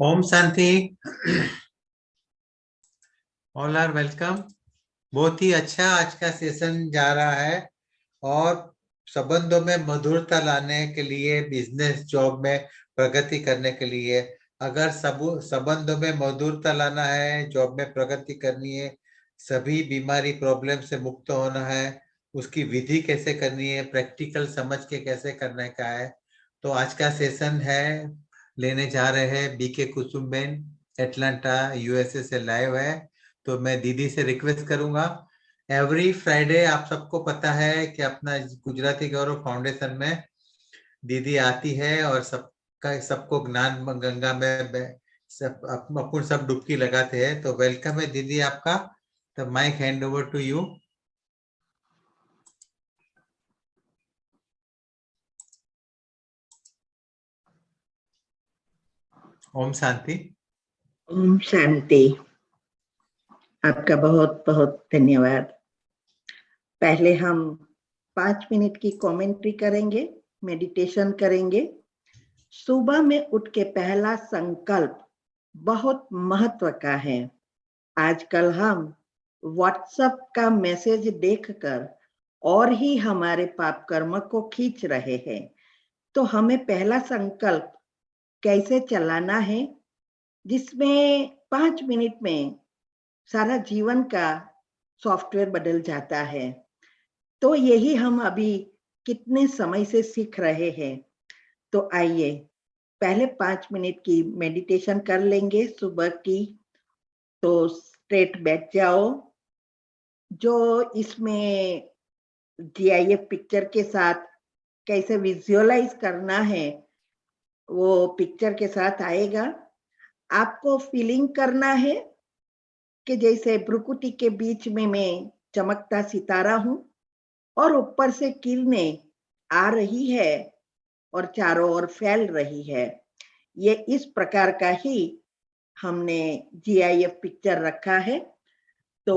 ओम शांति। All are welcome. बहुत ही अच्छा आज का सेशन जा रहा है। और संबंधों में मधुरता लाने के लिए, बिजनेस जॉब में प्रगति करने के लिए, अगर सब संबंधों में मधुरता लाना है, जॉब में प्रगति करनी है, सभी बीमारी प्रॉब्लम से मुक्त होना है, उसकी विधि कैसे करनी है, प्रैक्टिकल समझ के कैसे करने का है। तो आज का सेशन है, लेने जा रहे हैं बीके कुसुम बेन, एटलांटा यूएसए से लाइव है। तो मैं दीदी से रिक्वेस्ट करूंगा, एवरी फ्राइडे आप सबको पता है कि अपना गुजराती गौरव फाउंडेशन में दीदी आती है और सबको ज्ञान गंगा में सब अपन सब डुबकी लगाते हैं। तो वेलकम है दीदी आपका। तो mic hand over to you. ओम शांति। ओम शांति। आपका बहुत बहुत धन्यवाद। पहले हम 5 मिनट की कमेंट्री करेंगे, मेडिटेशन करेंगे। सुबह में उठ के पहला संकल्प बहुत महत्व का है। आजकल हम व्हाट्सएप का मैसेज देखकर और ही हमारे पाप कर्म को खींच रहे हैं। तो हमें पहला संकल्प कैसे चलाना है, जिसमें 5 मिनट में सारा जीवन का सॉफ्टवेयर बदल जाता है। तो यही हम अभी कितने समय से सीख रहे हैं। तो आइए पहले 5 मिनट की मेडिटेशन कर लेंगे सुबह की। तो स्ट्रेट बैठ जाओ। जो इसमें जीआईएफ पिक्चर के साथ कैसे विजुअलाइज करना है, वो पिक्चर के साथ आएगा। आपको फीलिंग करना है कि जैसे भ्रुकुटी के बीच में मैं चमकता सितारा हूं और ऊपर से किरणें आ रही है और चारों ओर फैल रही है। ये इस प्रकार का ही हमने जीआईएफ पिक्चर रखा है। तो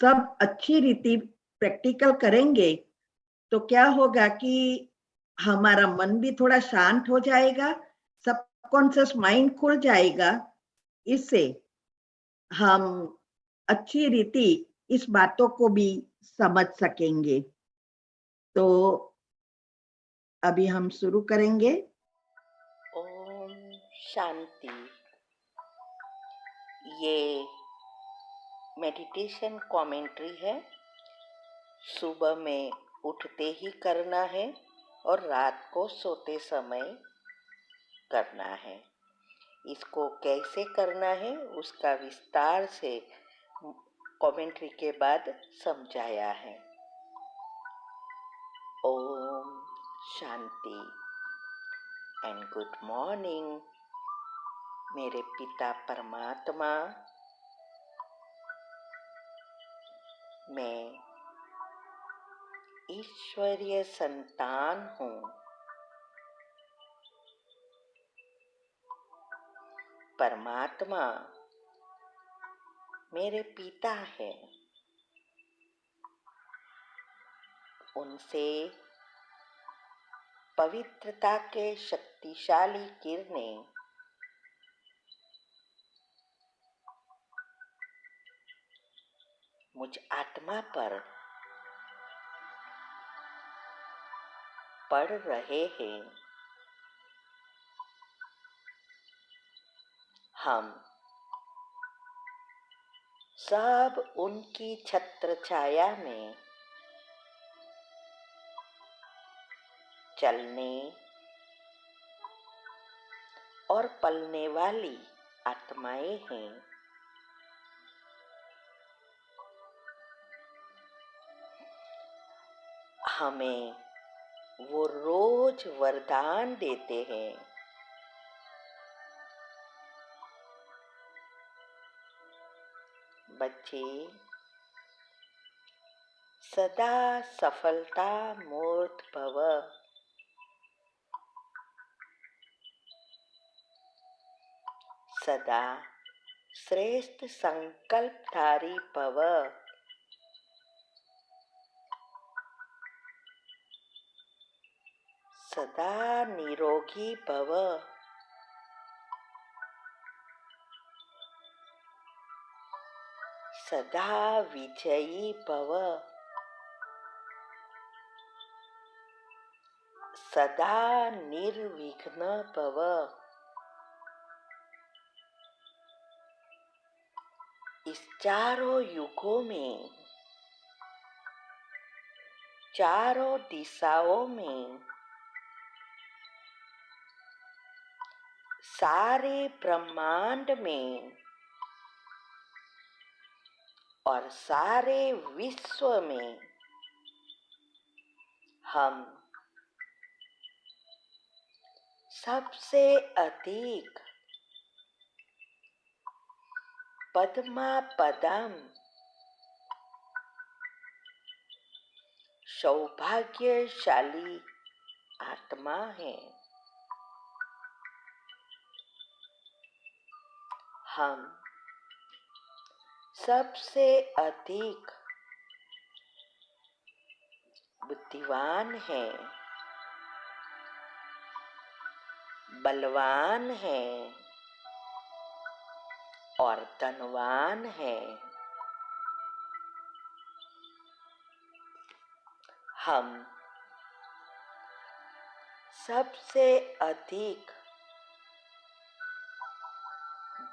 सब अच्छी रीति प्रैक्टिकल करेंगे तो क्या होगा कि हमारा मन भी थोड़ा शांत हो जाएगा, सबकॉन्शियस माइंड खुल जाएगा। इससे हम अच्छी रीति इस बातों को भी समझ सकेंगे। तो अभी हम शुरू करेंगे। ओम शांति। ये मेडिटेशन कमेंट्री है। सुबह में उठते ही करना है और रात को सोते समय करना है। इसको कैसे करना है उसका विस्तार से कमेंट्री के बाद समझाया है। Om Shanti and good morning मेरे पिता परमात्मा। मैं ईश्वरीय संतान हूँ। परमात्मा मेरे पिता है। उनसे पवित्रता के शक्तिशाली किरणें मुझ आत्मा पर पड़ रहे हैं। हम सब उनकी छत्र छाया में चलने और पलने वाली आत्माएं हैं। हमें वो रोज वरदान देते हैं। बच्चे सदा सफलता मूर्त भव। सदा श्रेष्ठ संकल्पधारी भव। सदा निरोगी भव। सदा विजयी भव, सदा निर्विघ्न भव। इस चारों युगों में, चारों दिशाओं में, सारे ब्रह्मांड में और सारे विश्व में हम सबसे अधिक पद्मा पदम सौभाग्यशाली आत्मा है। हम सबसे अधिक बुद्धिमान हैं, बलवान हैं और धनवान हैं। हम सबसे अधिक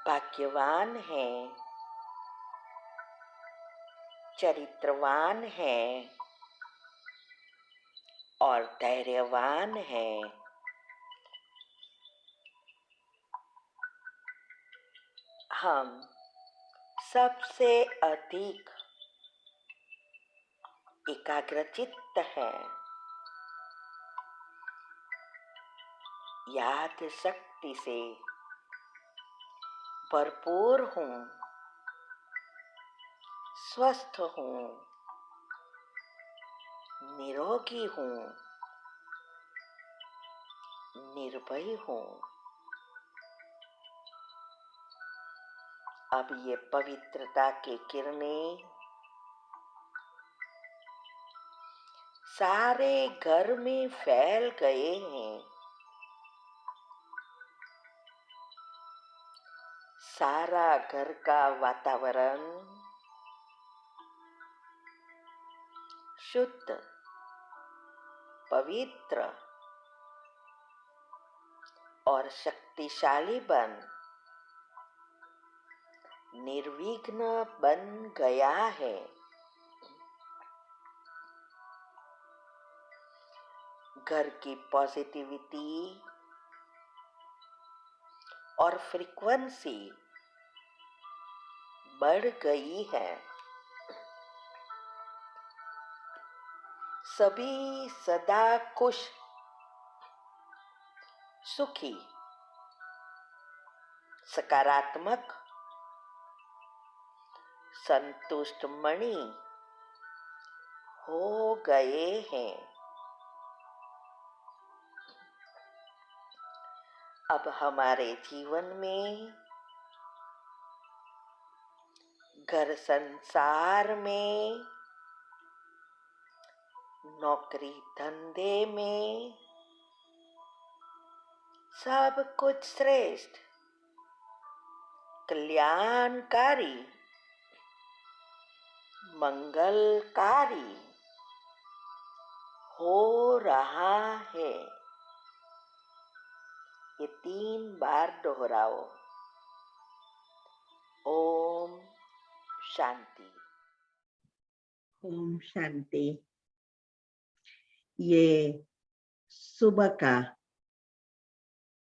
भाग्यवान हैं, चरित्रवान हैं और धैर्यवान हैं। हम सबसे अधिक एकाग्रचित्त हैं, याद शक्ति से भरपूर हूँ, स्वस्थ हूँ, निरोगी हूँ, निर्भय हूँ। अब ये पवित्रता की किरणें सारे घर में फैल गए हैं। सारा घर का वातावरण शुद्ध, पवित्र और शक्तिशाली बन निर्विघ्न बन गया है। घर की पॉजिटिविटी और फ्रीक्वेंसी बढ़ गई है। सभी सदा खुश, सुखी, सकारात्मक, संतुष्ट मणि हो गए हैं। अब हमारे जीवन में, घर संसार में, नौकरी धंधे में सब कुछ श्रेष्ठ, कल्याणकारी, मंगलकारी हो रहा है। ये 3 बार दोहराओ। ओम शांति। ओम शांति। ये सुबह का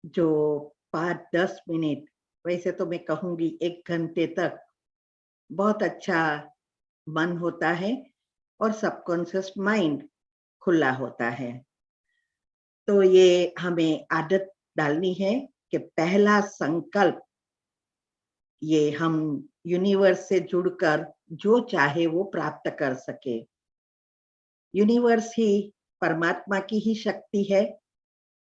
जो 5-10 मिनट, वैसे तो मैं कहूंगी 1 घंटे तक बहुत अच्छा मन होता है और सबकॉन्शियस माइंड खुला होता है। तो ये हमें आदत डालनी है कि पहला संकल्प ये हम यूनिवर्स से जुड़कर जो चाहे वो प्राप्त कर सके। यूनिवर्स ही परमात्मा की ही शक्ति है,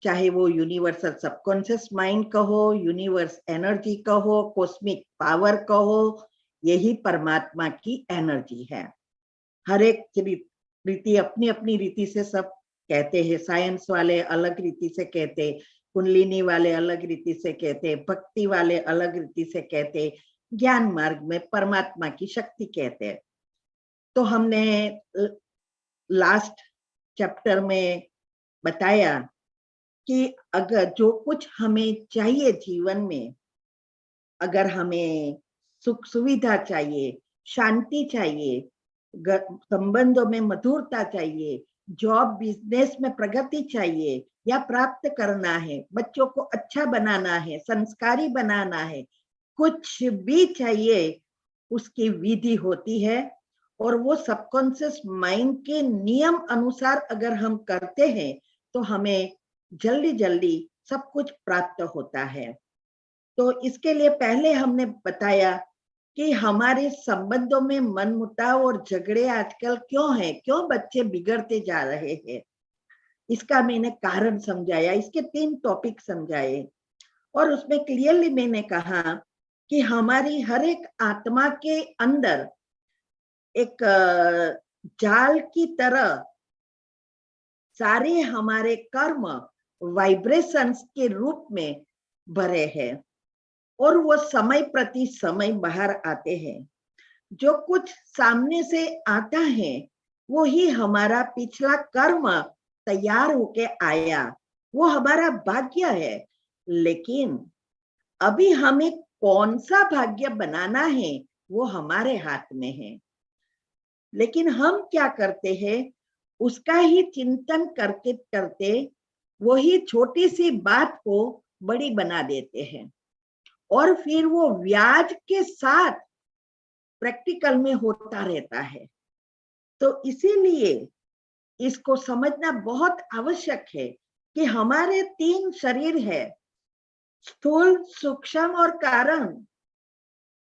चाहे वो यूनिवर्सल सबकॉन्शियस माइंड कहो, यूनिवर्स एनर्जी कहो, कॉस्मिक पावर कहो, यही परमात्मा की एनर्जी है। हर एक रीति अपनी अपनी रीति से सब कहते हैं। साइंस वाले अलग रीति से कहते, कुंडलिनी वाले अलग रीति से कहते, भक्ति वाले अलग रीति से कहते, ज्ञान मार्ग में परमात्मा की शक्ति कहते हैं। तो हमने लास्ट चैप्टर में बताया कि अगर जो कुछ हमें चाहिए जीवन में, अगर हमें सुख सुविधा चाहिए, शांति चाहिए, संबंधों में मधुरता चाहिए, जॉब बिजनेस में प्रगति चाहिए या प्राप्त करना है, बच्चों को अच्छा बनाना है, संस्कारी बनाना है, कुछ भी चाहिए, उसकी विधि होती है। और वो सबकॉन्शियस माइंड के नियम अनुसार अगर हम करते हैं तो हमें जल्दी जल्दी सब कुछ प्राप्त होता है। तो इसके लिए पहले हमने बताया कि हमारे संबंधों में मनमुटाव और झगड़े आजकल क्यों है, क्यों बच्चे बिगड़ते जा रहे हैं, इसका मैंने कारण समझाया, इसके 3 टॉपिक समझाए। और उसमें क्लियरली मैंने कहा कि हमारी हर एक आत्मा के अंदर एक जाल की तरह सारे हमारे कर्म वाइब्रेशंस के रूप में भरे हैं और वो समय प्रति समय बाहर आते हैं। जो कुछ सामने से आता है वो ही हमारा पिछला कर्म तैयार होके आया, वो हमारा भाग्य है। लेकिन अभी हमें कौन सा भाग्य बनाना है वो हमारे हाथ में है। लेकिन हम क्या करते हैं, उसका ही चिंतन करते करते वही छोटी सी बात को बड़ी बना देते हैं और फिर वो व्याज के साथ प्रैक्टिकल में होता रहता है। तो इसीलिए इसको समझना बहुत आवश्यक है कि हमारे 3 शरीर है, स्थूल, सूक्ष्म और कारण।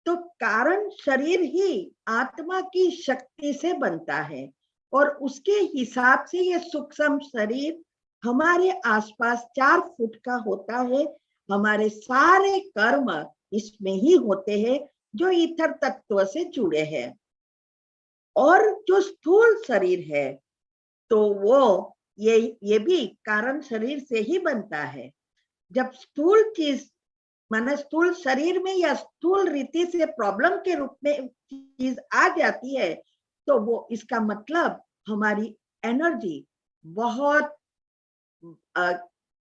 तो कारण शरीर ही आत्मा की शक्ति से बनता है और उसके हिसाब से ये सूक्ष्म शरीर हमारे आसपास 4 फुट का होता है। हमारे सारे कर्म इसमें ही होते हैं जो ईथर तत्व से जुड़े हैं। और जो स्थूल शरीर है तो वो ये भी कारण शरीर से ही बनता है। जब स्थूल चीज माने स्थूल शरीर में या स्थूल रीति से प्रॉब्लम के रूप में चीज आ जाती है तो वो इसका मतलब हमारी एनर्जी बहुत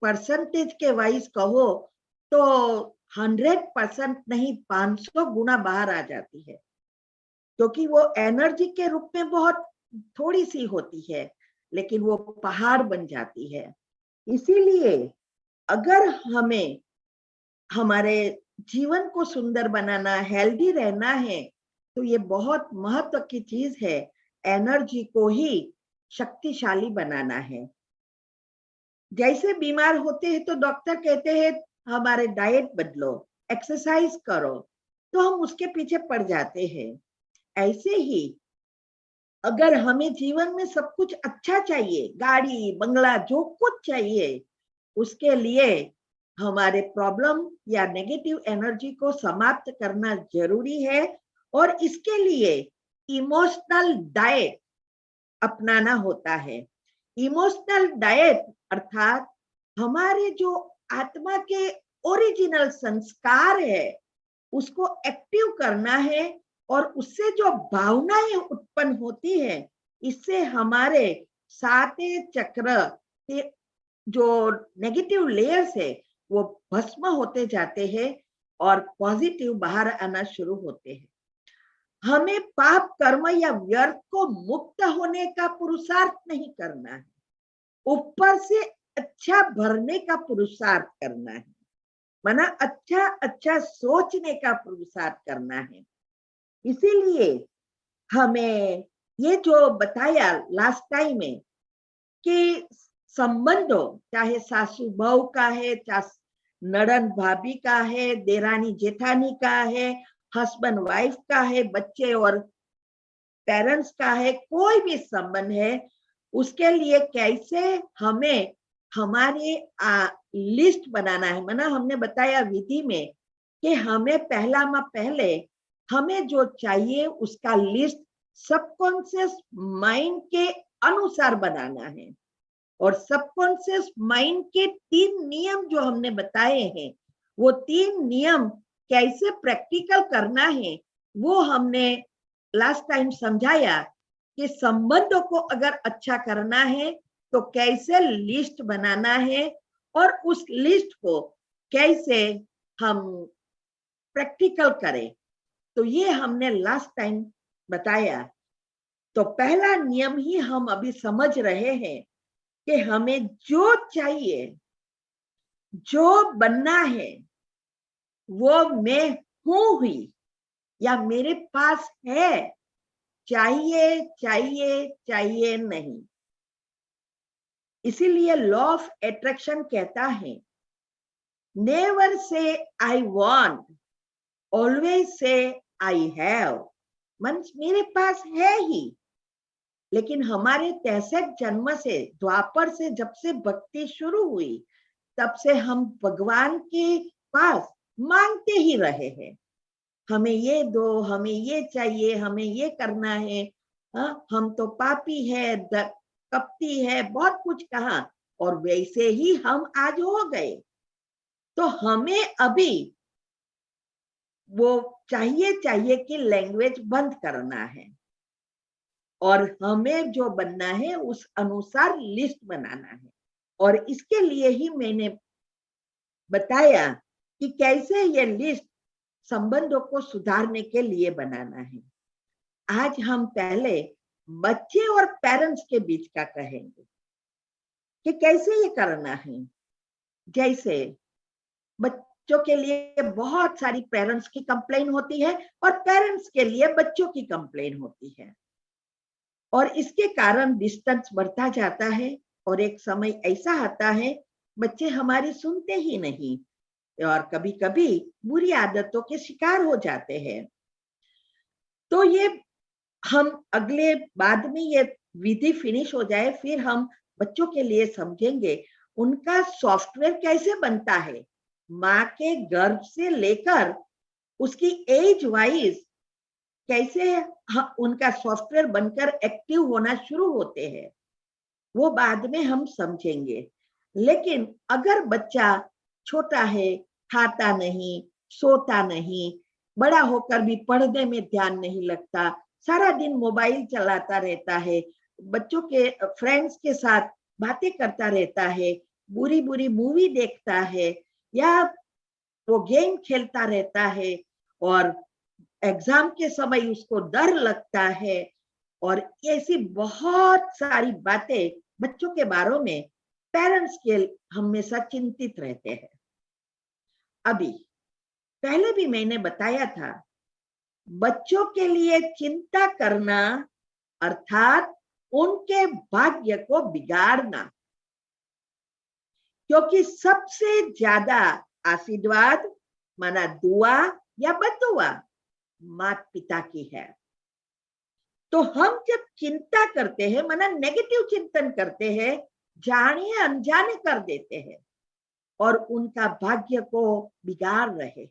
परसेंटेज के वाइज कहो तो 100% नहीं 500 गुना बाहर आ जाती है, क्योंकि वो एनर्जी के रूप में बहुत थोड़ी सी होती है लेकिन वो पहाड़ बन जाती है। इसीलिए अगर हमें हमारे जीवन को सुंदर बनाना, हेल्दी रहना है तो ये बहुत महत्व की चीज है, एनर्जी को ही शक्तिशाली बनाना है। जैसे बीमार होते हैं तो डॉक्टर कहते हैं हमारे डाइट बदलो, एक्सरसाइज करो, तो हम उसके पीछे पड़ जाते हैं। ऐसे ही अगर हमें जीवन में सब कुछ अच्छा चाहिए, गाड़ी बंगला जो कुछ चाहिए, उसके लिए हमारे प्रॉब्लम या नेगेटिव एनर्जी को समाप्त करना जरूरी है। और इसके लिए इमोशनल डाइट अपनाना होता है। इमोशनल डाइट अर्थात हमारे जो आत्मा के ओरिजिनल संस्कार है उसको एक्टिव करना है और उससे जो भावनाएं उत्पन्न होती है इससे हमारे 7 चक्र के जो नेगेटिव लेयर्स है वो भस्म होते जाते हैं और पॉजिटिव बाहर आना शुरू होते हैं। हमें पाप कर्म या व्यर्थ को मुक्त होने का पुरुषार्थ नहीं करना है, ऊपर से अच्छा भरने का पुरुषार्थ करना है, माना अच्छा अच्छा सोचने का पुरुषार्थ करना है। इसीलिए हमें ये जो बताया लास्ट टाइम में कि संबंधों चाहे सासू बहू का है, चाहे नड़न भाभी का है, देरानी जेठानी का है, हस्बैंड वाइफ का है, बच्चे और पेरेंट्स का है, कोई भी संबंध है, उसके लिए कैसे हमें हमारे लिस्ट बनाना है। माना हमने बताया विधि में कि हमें पहले हमें जो चाहिए उसका लिस्ट सबकॉन्शियस माइंड के अनुसार बनाना है। और सबकॉन्शियस माइंड के 3 नियम जो हमने बताए हैं वो 3 नियम कैसे प्रैक्टिकल करना है वो हमने लास्ट टाइम समझाया कि संबंधों को अगर अच्छा करना है तो कैसे लिस्ट बनाना है और उस लिस्ट को कैसे हम प्रैक्टिकल करें। तो ये हमने लास्ट टाइम बताया। तो पहला नियम ही हम अभी समझ रहे हैं कि हमें जो चाहिए, जो बनना है, वो मैं हूं ही या मेरे पास है, चाहिए चाहिए चाहिए नहीं। इसीलिए लॉ ऑफ अट्रैक्शन कहता है never say I want, always say I have. Means मेरे पास है ही, लेकिन हमारे 63 जन्म से, द्वापर से जब से भक्ति शुरू हुई तब से हम भगवान के पास मांगते ही रहे हैं, हमें ये दो, हमें ये चाहिए, हमें ये करना है। हम तो पापी है, कपटी है, बहुत कुछ कहा और वैसे ही हम आज हो गए। तो हमें अभी वो चाहिए की लैंग्वेज बंद करना है और हमें जो बनना है उस अनुसार लिस्ट बनाना है। और इसके लिए ही मैंने बताया कि कैसे ये लिस्ट संबंधों को सुधारने के लिए बनाना है। आज हम पहले बच्चे और पेरेंट्स के बीच का कहेंगे कि कैसे ये करना है। जैसे बच्चों के लिए बहुत सारी पेरेंट्स की कंप्लेन होती है और पेरेंट्स के लिए बच्चों की कंप्लेन होती है और इसके कारण डिस्टेंस बढ़ता जाता है और एक समय ऐसा आता है बच्चे हमारी सुनते ही नहीं और कभी कभी बुरी आदतों के शिकार हो जाते हैं। तो ये हम अगले बाद में ये विधि फिनिश हो जाए फिर हम बच्चों के लिए समझेंगे उनका सॉफ्टवेयर कैसे बनता है। माँ के गर्भ से लेकर उसकी एज वाइज कैसे उनका सॉफ्टवेयर बनकर एक्टिव होना शुरू होते हैं, वो बाद में हम समझेंगे। लेकिन अगर बच्चा छोटा है, खाता नहीं, सोता नहीं, बड़ा होकर भी पढ़ने में ध्यान नहीं लगता, सारा दिन मोबाइल चलाता रहता है, बच्चों के फ्रेंड्स के साथ बातें करता रहता है, बुरी बुरी मूवी देखता है या वो गेम खेलता रहता है और एग्जाम के समय उसको डर लगता है और ऐसी बहुत सारी बातें बच्चों के बारे में पेरेंट्स के हमेशा चिंतित रहते हैं। अभी पहले भी मैंने बताया था बच्चों के लिए चिंता करना अर्थात उनके भाग्य को बिगाड़ना, क्योंकि सबसे ज्यादा आशीर्वाद माना दुआ या बददुआ माता पिता की है। तो हम जब चिंता करते हैं माना नेगेटिव चिंतन करते हैं, जाने अनजाने कर देते हैं और उनका भाग्य को बिगाड़ रहे हैं।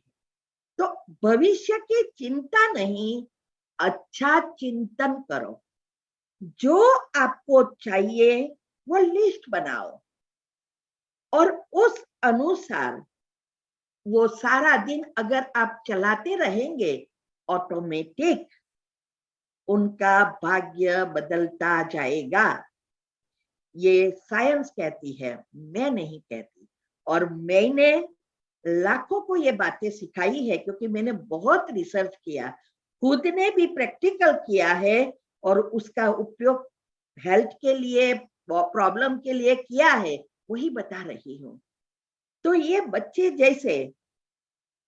तो भविष्य की चिंता नहीं, अच्छा चिंतन करो, जो आपको चाहिए वो लिस्ट बनाओ और उस अनुसार वो सारा दिन अगर आप चलाते रहेंगे ऑटोमेटिक उनका भाग्य बदलता जाएगा। ये साइंस कहती है, मैं नहीं कहती। और मैंने लाखों को ये बातें सिखाई है क्योंकि मैंने बहुत रिसर्च किया, खुद ने भी प्रैक्टिकल किया है और उसका उपयोग हेल्थ के लिए, प्रॉब्लम के लिए किया है, वही बता रही हूँ। तो ये बच्चे जैसे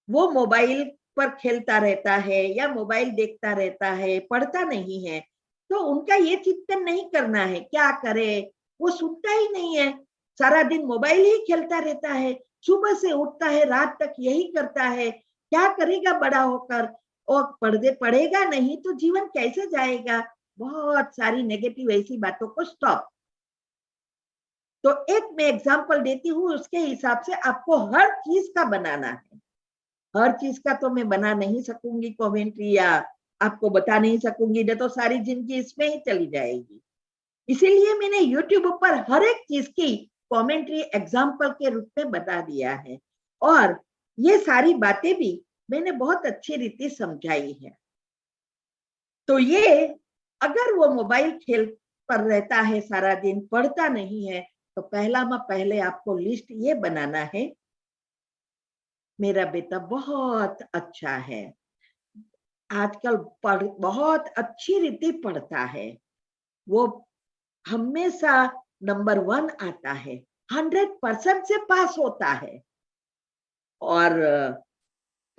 वो मोबाइल पर खेलता रहता है या मोबाइल देखता रहता है, पढ़ता नहीं है, तो उनका ये चिंतन नहीं करना है क्या करे, वो सुनता ही नहीं है, सारा दिन मोबाइल ही खेलता रहता है, सुबह से उठता है रात तक यही करता है, क्या करेगा बड़ा होकर, और पढ़ेगा नहीं तो जीवन कैसे जाएगा। बहुत सारी नेगेटिव ऐसी बातों को स्टॉप। तो एक मैं एग्जांपल देती हूँ, उसके हिसाब से आपको हर चीज का बनाना है। हर चीज का तो मैं बना नहीं सकूंगी कमेंट्री या आपको बता नहीं सकूंगी, नहीं तो सारी जिंदगी इसमें ही चली जाएगी। इसीलिए मैंने YouTube पर हर एक चीज की कमेंट्री एग्जाम्पल के रूप में बता दिया है और ये सारी बातें भी मैंने बहुत अच्छी रीति समझाई है। तो ये अगर वो मोबाइल खेल पर रहता है सारा दिन, पढ़ता नहीं है, तो पहले आपको लिस्ट ये बनाना है, मेरा बेटा बहुत अच्छा है, आजकल बहुत अच्छी रीति पढ़ता है, वो हमेशा नंबर 1 आता है, 100% से पास होता है, और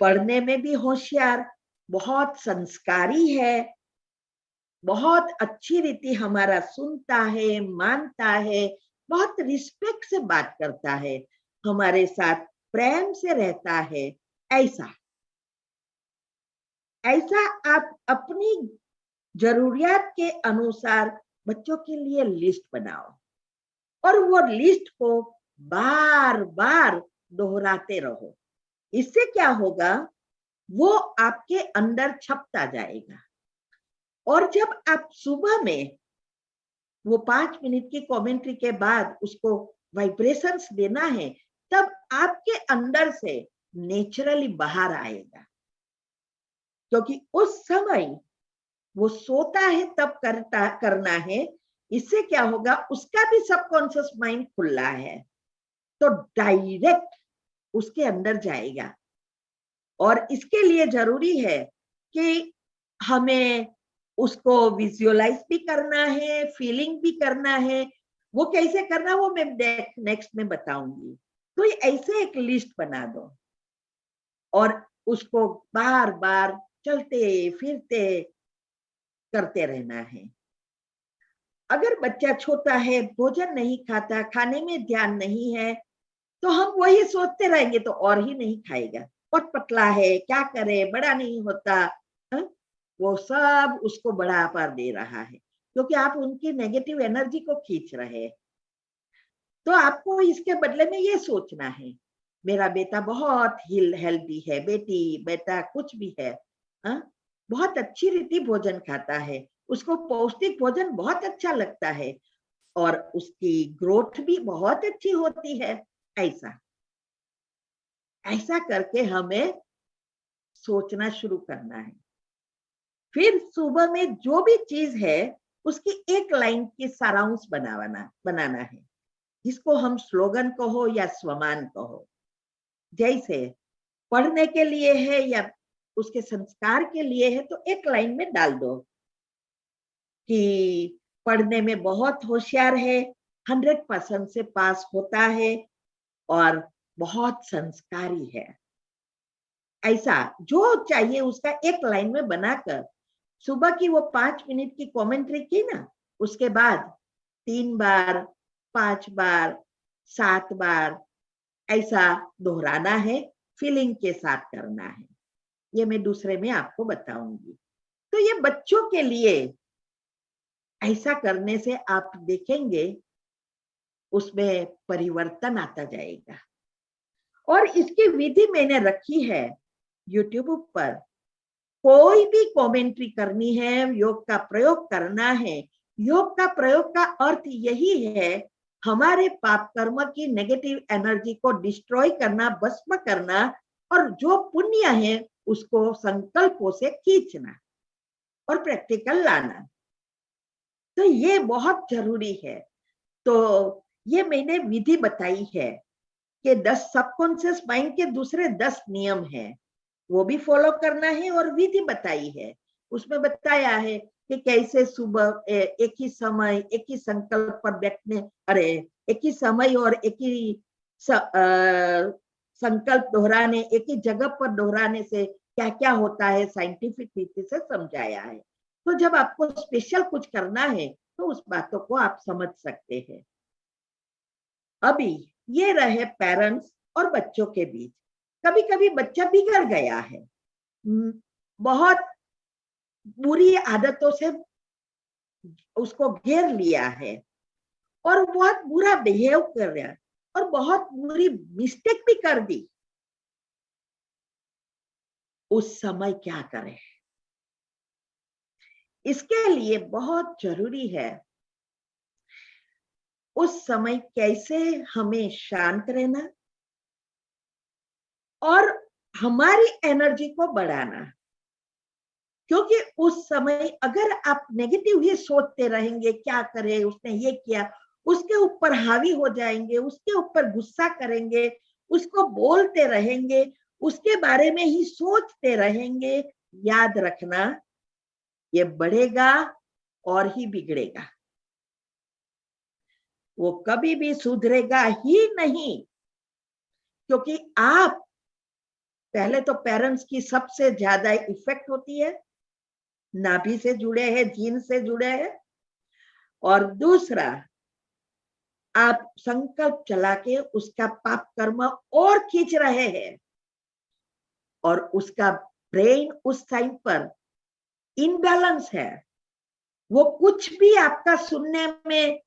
पढ़ने में भी होशियार, बहुत संस्कारी है, बहुत अच्छी रीति हमारा सुनता है, मानता है, बहुत रिस्पेक्ट से बात करता है, हमारे साथ प्रेम से रहता है। ऐसा आप अपनी जरूरियात के अनुसार बच्चों के लिए लिस्ट बनाओ, और वो लिस्ट को बार बार दोहराते रहो। इससे क्या होगा, वो आपके अंदर छपता जाएगा। और जब आप सुबह में वो 5 मिनट की कमेंट्री के बाद उसको वाइब्रेशंस देना है, तब आपके अंदर से नेचुरली बाहर आएगा, क्योंकि उस समय वो सोता है तब करना है। इससे क्या होगा, उसका भी सबकॉन्शियस माइंड खुला है, तो डायरेक्ट उसके अंदर जाएगा। और इसके लिए जरूरी है कि हमें उसको विजुअलाइज भी करना है, फीलिंग भी करना है। वो कैसे करना, वो मैं नेक्स्ट में बताऊंगी। तो ऐसे एक लिस्ट बना दो और उसको बार बार चलते फिरते करते रहना है। अगर बच्चा छोटा है, भोजन नहीं खाता, खाने में ध्यान नहीं है, तो हम वही सोचते रहेंगे तो और ही नहीं खाएगा, बहुत पतला है, क्या करे, बड़ा नहीं होता। हा? वो सब उसको बढ़ावा दे रहा है, क्योंकि आप उनकी नेगेटिव एनर्जी को खींच रहे हैं। तो आपको इसके बदले में ये सोचना है, मेरा बेटा बहुत हेल्दी है, बेटा कुछ भी है, हा? बहुत अच्छी रीति भोजन खाता है, उसको पौष्टिक भोजन बहुत अच्छा लगता है, और उसकी ग्रोथ भी बहुत अच्छी होती है। ऐसा करके हमें सोचना शुरू करना है। फिर सुबह में जो भी चीज है उसकी एक लाइन की सारांश बनाना है, जिसको हम स्लोगन कहो या स्वमान कहो। जैसे पढ़ने के लिए है या उसके संस्कार के लिए है, तो एक लाइन में डाल दो कि पढ़ने में बहुत होशियार है, 100% से पास होता है, और बहुत संस्कारी है। ऐसा जो चाहिए उसका एक लाइन में बनाकर सुबह की वो 5 मिनट की कमेंट्री की ना, उसके बाद 3 बार, 5 बार, 7 बार ऐसा दोहराना है, फीलिंग के साथ करना है। ये मैं दूसरे में आपको बताऊंगी। तो ये बच्चों के लिए ऐसा करने से आप देखेंगे उसमें परिवर्तन आता जाएगा। और इसकी विधि मैंने रखी है यूट्यूब पर। कोई भी कमेंट्री करनी है, योग का प्रयोग करना है, योग का प्रयोग का अर्थ यही है, हमारे पाप कर्म की नेगेटिव एनर्जी को डिस्ट्रॉय करना, भस्म करना, और जो पुण्य है उसको संकल्पों से खींचना और प्रैक्टिकल लाना। तो ये बहुत जरूरी है। तो ये मैंने विधि बताई है कि 10 सबकॉन्शियस माइंड के दूसरे 10 नियम हैं, वो भी फॉलो करना है, और विधि बताई है, उसमें बताया है कि कैसे सुबह एक ही समय एक ही संकल्प पर बैठने, एक ही समय और एक ही संकल्प दोहराने, एक ही जगह पर दोहराने से क्या क्या होता है, साइंटिफिक रीति से समझाया है। तो जब आपको स्पेशल कुछ करना है तो उस बातों को आप समझ सकते हैं। अभी ये रहे पेरेंट्स और बच्चों के बीच। कभी कभी बच्चा बिगड़ गया है, बहुत बुरी आदतों से उसको घेर लिया है, और बहुत बुरा बिहेव कर रहा है, और बहुत बुरी मिस्टेक भी कर दी। उस समय क्या करें? इसके लिए बहुत जरूरी है उस समय कैसे हमें शांत रहना, और हमारी एनर्जी को बढ़ाना, क्योंकि उस समय अगर आप नेगेटिव ही सोचते रहेंगे, क्या करे उसने ये किया, उसके ऊपर हावी हो जाएंगे, उसके ऊपर गुस्सा करेंगे, उसको बोलते रहेंगे, उसके बारे में ही सोचते रहेंगे, याद रखना ये बढ़ेगा और ही बिगड़ेगा, वो कभी भी सुधरेगा ही नहीं। क्योंकि आप पहले तो पेरेंट्स की सबसे ज्यादा इफेक्ट होती है, नाभि से जुड़े हैं, जीन से जुड़े हैं, और दूसरा आप संकल्प चला के उसका पाप कर्म और खींच रहे हैं, और उसका ब्रेन उस टाइम पर इनबैलेंस है, वो कुछ भी आपका सुनने में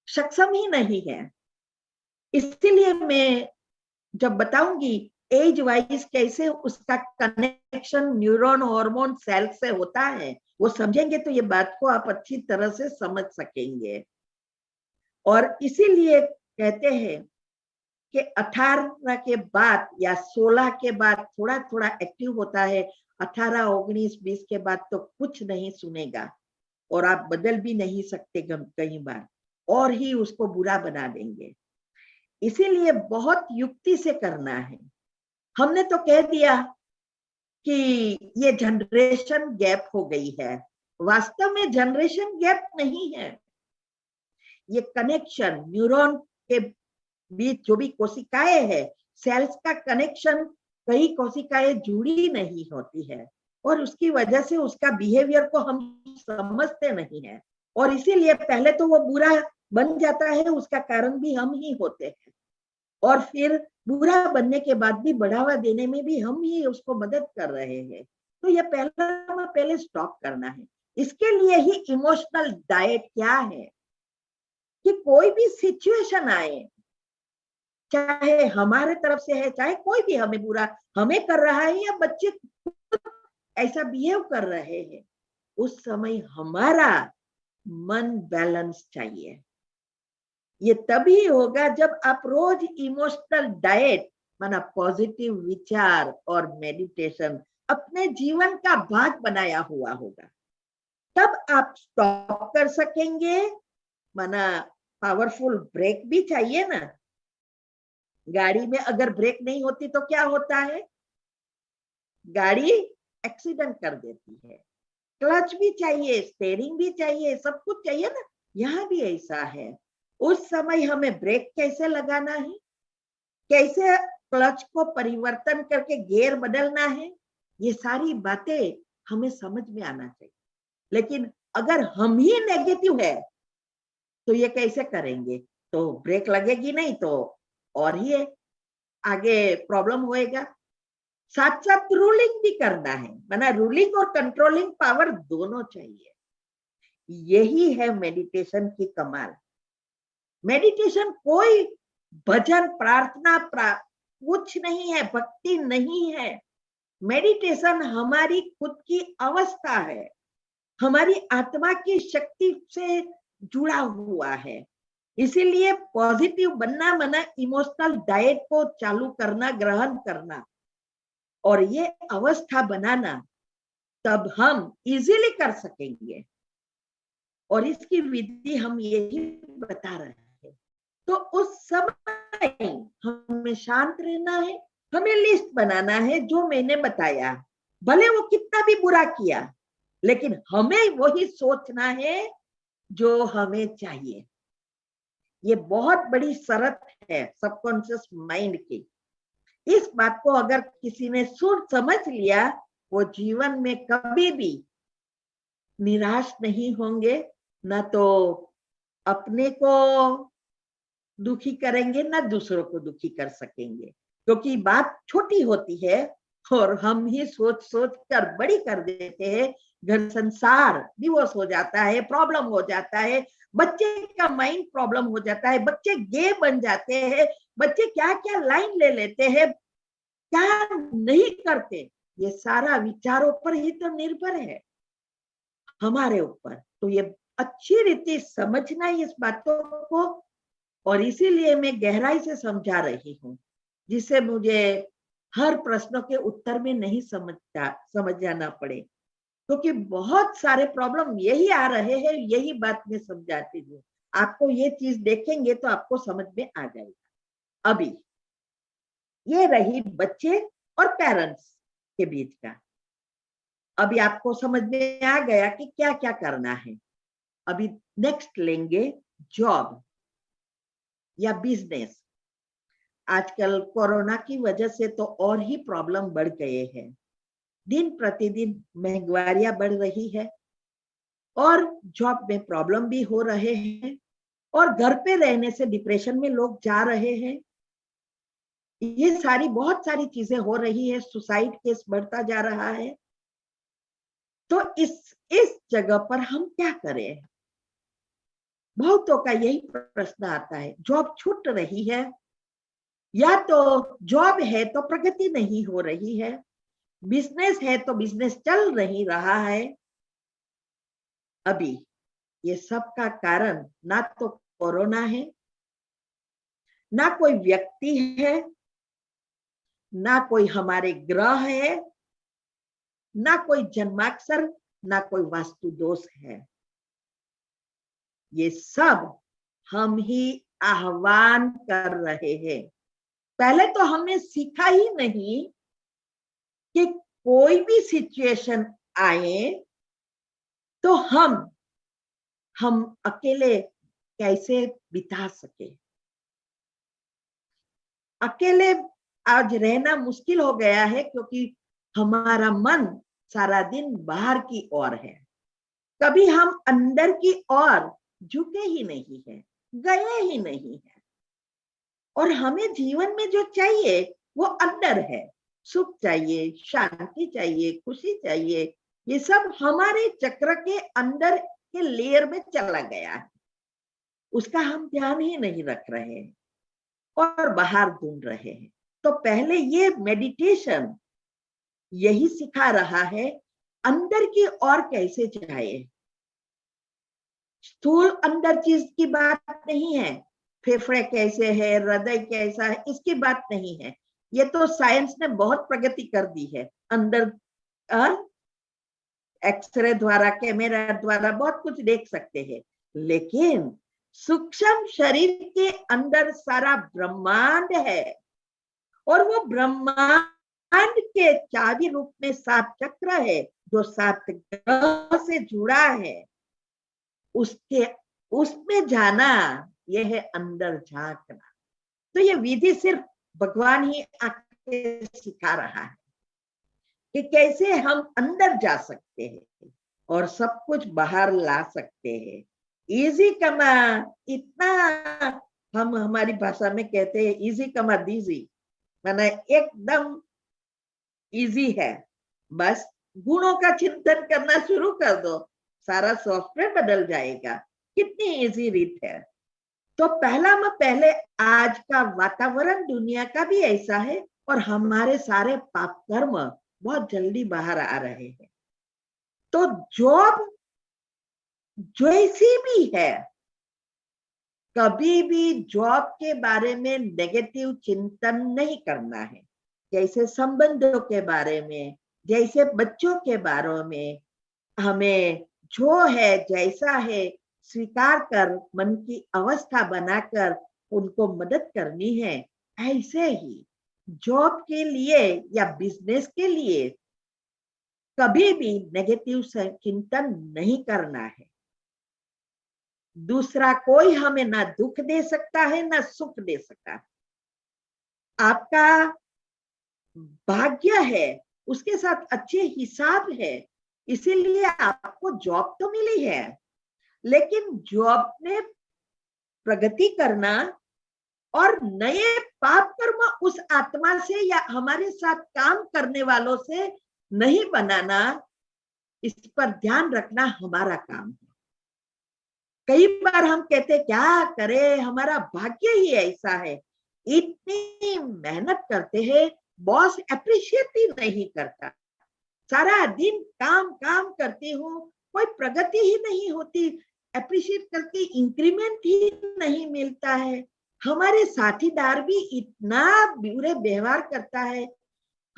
सक्षम ही नहीं है। इसीलिए मैं जब बताऊंगी एज वाइज कैसे उसका कनेक्शन न्यूरॉन हार्मोन सेल से होता है, वो समझेंगे तो ये बात को आप अच्छी तरह से समझ सकेंगे। और इसीलिए कहते हैं कि 18 के बाद या 16 के बाद थोड़ा थोड़ा एक्टिव होता है, 18, 19, 20 के बाद तो कुछ नहीं सुनेगा, और आप बदल भी नहीं सकते कई बार, और ही उसको बुरा बना देंगे। इसीलिए बहुत युक्ति से करना है। हमने तो कह दिया कि ये जनरेशन गैप हो गई है, वास्तव में जनरेशन गैप नहीं है, ये कनेक्शन न्यूरॉन के बीच जो भी कोशिकाएं है, सेल्स का कनेक्शन, कई कोशिकाएं जुड़ी नहीं होती है, और उसकी वजह से उसका बिहेवियर को हम समझते नहीं है, और इसीलिए पहले तो वो बुरा बन जाता है, उसका कारण भी हम ही होते हैं, और फिर बुरा बनने के बाद भी बढ़ावा देने में भी हम ही उसको मदद कर रहे हैं। तो ये पहले स्टॉप करना है। इसके लिए ही इमोशनल डाइट क्या है कि कोई भी सिचुएशन आए, चाहे हमारे तरफ से है, चाहे कोई भी हमें बुरा हमें कर रहा है, या बच्चे ऐसा बिहेव कर रहे हैं, उस समय हमारा मन बैलेंस चाहिए। ये तभी होगा जब आप रोज इमोशनल डाइट माना पॉजिटिव विचार और मेडिटेशन अपने जीवन का भाग बनाया हुआ होगा, तब आप स्टॉप कर सकेंगे। माना पावरफुल ब्रेक भी चाहिए ना, गाड़ी में अगर ब्रेक नहीं होती तो क्या होता है, गाड़ी एक्सीडेंट कर देती है। क्लच भी चाहिए, स्टीयरिंग भी चाहिए, सब कुछ चाहिए ना, यहाँ भी ऐसा है। उस समय हमें ब्रेक कैसे लगाना है, कैसे क्लच को परिवर्तन करके गियर बदलना है, ये सारी बातें हमें समझ में आना चाहिए। लेकिन अगर हम ही नेगेटिव है तो ये कैसे करेंगे, तो ब्रेक लगेगी नहीं तो और ही आगे प्रॉब्लम होएगा। साथ साथ रूलिंग भी करना है, माना रूलिंग और कंट्रोलिंग पावर दोनों चाहिए। यही है मेडिटेशन की कमाल। मेडिटेशन कोई भजन प्रार्थना कुछ नहीं है, भक्ति नहीं है। मेडिटेशन हमारी खुद की अवस्था है, हमारी आत्मा की शक्ति से जुड़ा हुआ है। इसीलिए पॉजिटिव बनना माना इमोशनल डाइट को चालू करना, ग्रहण करना, और ये अवस्था बनाना, तब हम इजीली कर सकेंगे। और इसकी विधि हम यही बता रहे हैं। तो उस समय हमें शांत रहना है, हमें लिस्ट बनाना है जो मैंने बताया, भले वो कितना भी बुरा किया, लेकिन हमें वही सोचना है जो हमें चाहिए। ये बहुत बड़ी शर्त है सबकॉन्शियस माइंड की। इस बात को अगर किसी ने समझ लिया, वो जीवन में कभी भी निराश नहीं होंगे, ना तो अपने को दुखी करेंगे, ना दूसरों को दुखी कर सकेंगे। क्योंकि बात छोटी होती है और हम ही सोच सोच कर बड़ी कर देते हैं। घर संसार डिवोर्स हो जाता है, प्रॉब्लम हो जाता है, बच्चे का माइंड प्रॉब्लम हो जाता है, बच्चे गे बन जाते हैं, बच्चे क्या क्या लाइन ले लेते हैं, क्या नहीं करते, ये सारा विचारों पर ही तो निर्भर है, हमारे ऊपर। तो ये अच्छी रीति समझना इस बातों को, और इसीलिए मैं गहराई से समझा रही हूँ, जिससे मुझे हर प्रश्नों के उत्तर में नहीं समझ जाना पड़े, क्योंकि बहुत सारे प्रॉब्लम यही आ रहे हैं, यही बात में समझाती हूँ। आपको ये चीज देखेंगे तो आपको समझ में आ जाएगा। अभी ये रही बच्चे और पेरेंट्स के बीच का। अभी आपको समझ में आ गया कि क्या क्या करना है। अभी नेक्स्ट लेंगे जॉब या बिजनेस। आजकल कोरोना की वजह से तो और ही प्रॉब्लम बढ़ गए हैं। दिन प्रतिदिन महंगाइयां बढ़ रही है और जॉब में प्रॉब्लम भी हो रहे हैं और घर पे रहने से डिप्रेशन में लोग जा रहे हैं। ये सारी बहुत सारी चीजें हो रही है, सुसाइड केस बढ़ता जा रहा है। तो इस जगह पर हम क्या करें? बहुतों का यही प्रश्न आता है। जॉब छूट रही है, या तो जॉब है तो प्रगति नहीं हो रही है, बिजनेस है तो बिजनेस चल नहीं रहा है। अभी ये सब का कारण ना तो कोरोना है, ना कोई व्यक्ति है, ना कोई हमारे ग्रह है, ना कोई जन्माक्षर, ना कोई वास्तु दोष है। ये सब हम ही आह्वान कर रहे हैं। पहले तो हमने सीखा ही नहीं कि कोई भी सिचुएशन आए तो हम अकेले कैसे बिता सके। अकेले आज रहना मुश्किल हो गया है, क्योंकि हमारा मन सारा दिन बाहर की ओर है। कभी हम अंदर की ओर झुके ही नहीं है, गए ही नहीं है। और हमें जीवन में जो चाहिए वो अंदर है। सुख चाहिए, शांति चाहिए, खुशी चाहिए। ये सब हमारे चक्र के अंदर के लेयर में चला गया है, उसका हम ध्यान ही नहीं रख रहे हैं और बाहर ढूंढ रहे हैं। तो पहले ये मेडिटेशन यही सिखा रहा है, अंदर की ओर कैसे जाए। स्थूल अंदर चीज की बात नहीं है, फेफड़े कैसे है, हृदय कैसा है, इसकी बात नहीं है। ये तो साइंस ने बहुत प्रगति कर दी है। अंदर एक्सरे द्वारा, कैमरा द्वारा बहुत कुछ देख सकते हैं, लेकिन सूक्ष्म शरीर के अंदर सारा ब्रह्मांड है और वो ब्रह्मांड के चाबी रूप में 7 चक्र है जो 7 ग्रह से जुड़ा है। उसमें जाना यह है अंदर झांकना। तो ये विधि सिर्फ भगवान ही आके सिखा रहा है कि कैसे हम अंदर जा सकते हैं और सब कुछ बाहर ला सकते हैं। इजी कमा, इतना हम हमारी भाषा में कहते हैं इजी कमा दीजी, माना एकदम इजी है। बस गुणों का चिंतन करना शुरू कर दो, सारा सॉफ्टवेयर बदल जाएगा। कितनी इजी रीत है। तो पहले आज का वातावरण दुनिया का भी ऐसा है और हमारे सारे पाप कर्म बहुत जल्दी बाहर आ रहे हैं। तो जॉब जैसी भी है, कभी भी जॉब के बारे में नेगेटिव चिंतन नहीं करना है। जैसे संबंधों के बारे में, जैसे बच्चों के बारे में, हमें जो है जैसा है स्वीकार कर मन की अवस्था बनाकर उनको मदद करनी है। ऐसे ही जॉब के लिए या बिजनेस के लिए कभी भी नेगेटिव चिंतन नहीं करना है। दूसरा कोई हमें ना दुख दे सकता है ना सुख दे सकता है। आपका भाग्य है, उसके साथ अच्छे हिसाब है, इसीलिए आपको जॉब तो मिली है। लेकिन जॉब में प्रगति करना और नए पाप कर्म उस आत्मा से या हमारे साथ काम करने वालों से नहीं बनाना, इस पर ध्यान रखना हमारा काम है। कई बार हम कहते क्या करें, हमारा भाग्य ही ऐसा है। इतनी मेहनत करते हैं, बॉस अप्रिशिएट ही नहीं करता। सारा दिन काम काम करती हूँ, कोई प्रगति ही नहीं होती, अप्रिशिएट करके इंक्रीमेंट ही नहीं मिलता है। हमारे साथीदार भी इतना बुरे व्यवहार करता है,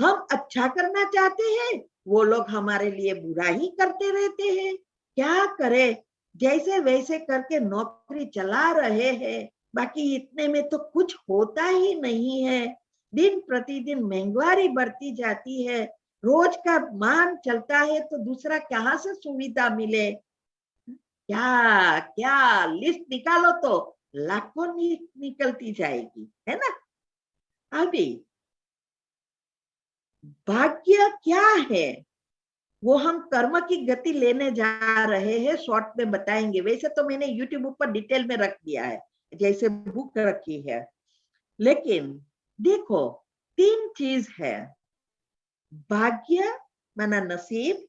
हम अच्छा करना चाहते हैं, वो लोग हमारे लिए बुरा ही करते रहते हैं। क्या करें, जैसे वैसे करके नौकरी चला रहे हैं, बाकी इतने में तो कुछ होता ही नहीं है। दिन प्रतिदिन महंगाई बढ़ती जाती है, रोज का मान चलता है, तो दूसरा कहाँ से सुविधा मिले? क्या क्या लिस्ट निकालो तो लाखों निकलती जाएगी, है ना। अभी भाग्य क्या है, वो हम कर्म की गति लेने जा रहे हैं, शॉर्ट में बताएंगे। वैसे तो मैंने यूट्यूब ऊपर डिटेल में रख दिया है, जैसे बुक रखी है, लेकिन देखो 3 चीज है। भाग्य माना नसीब,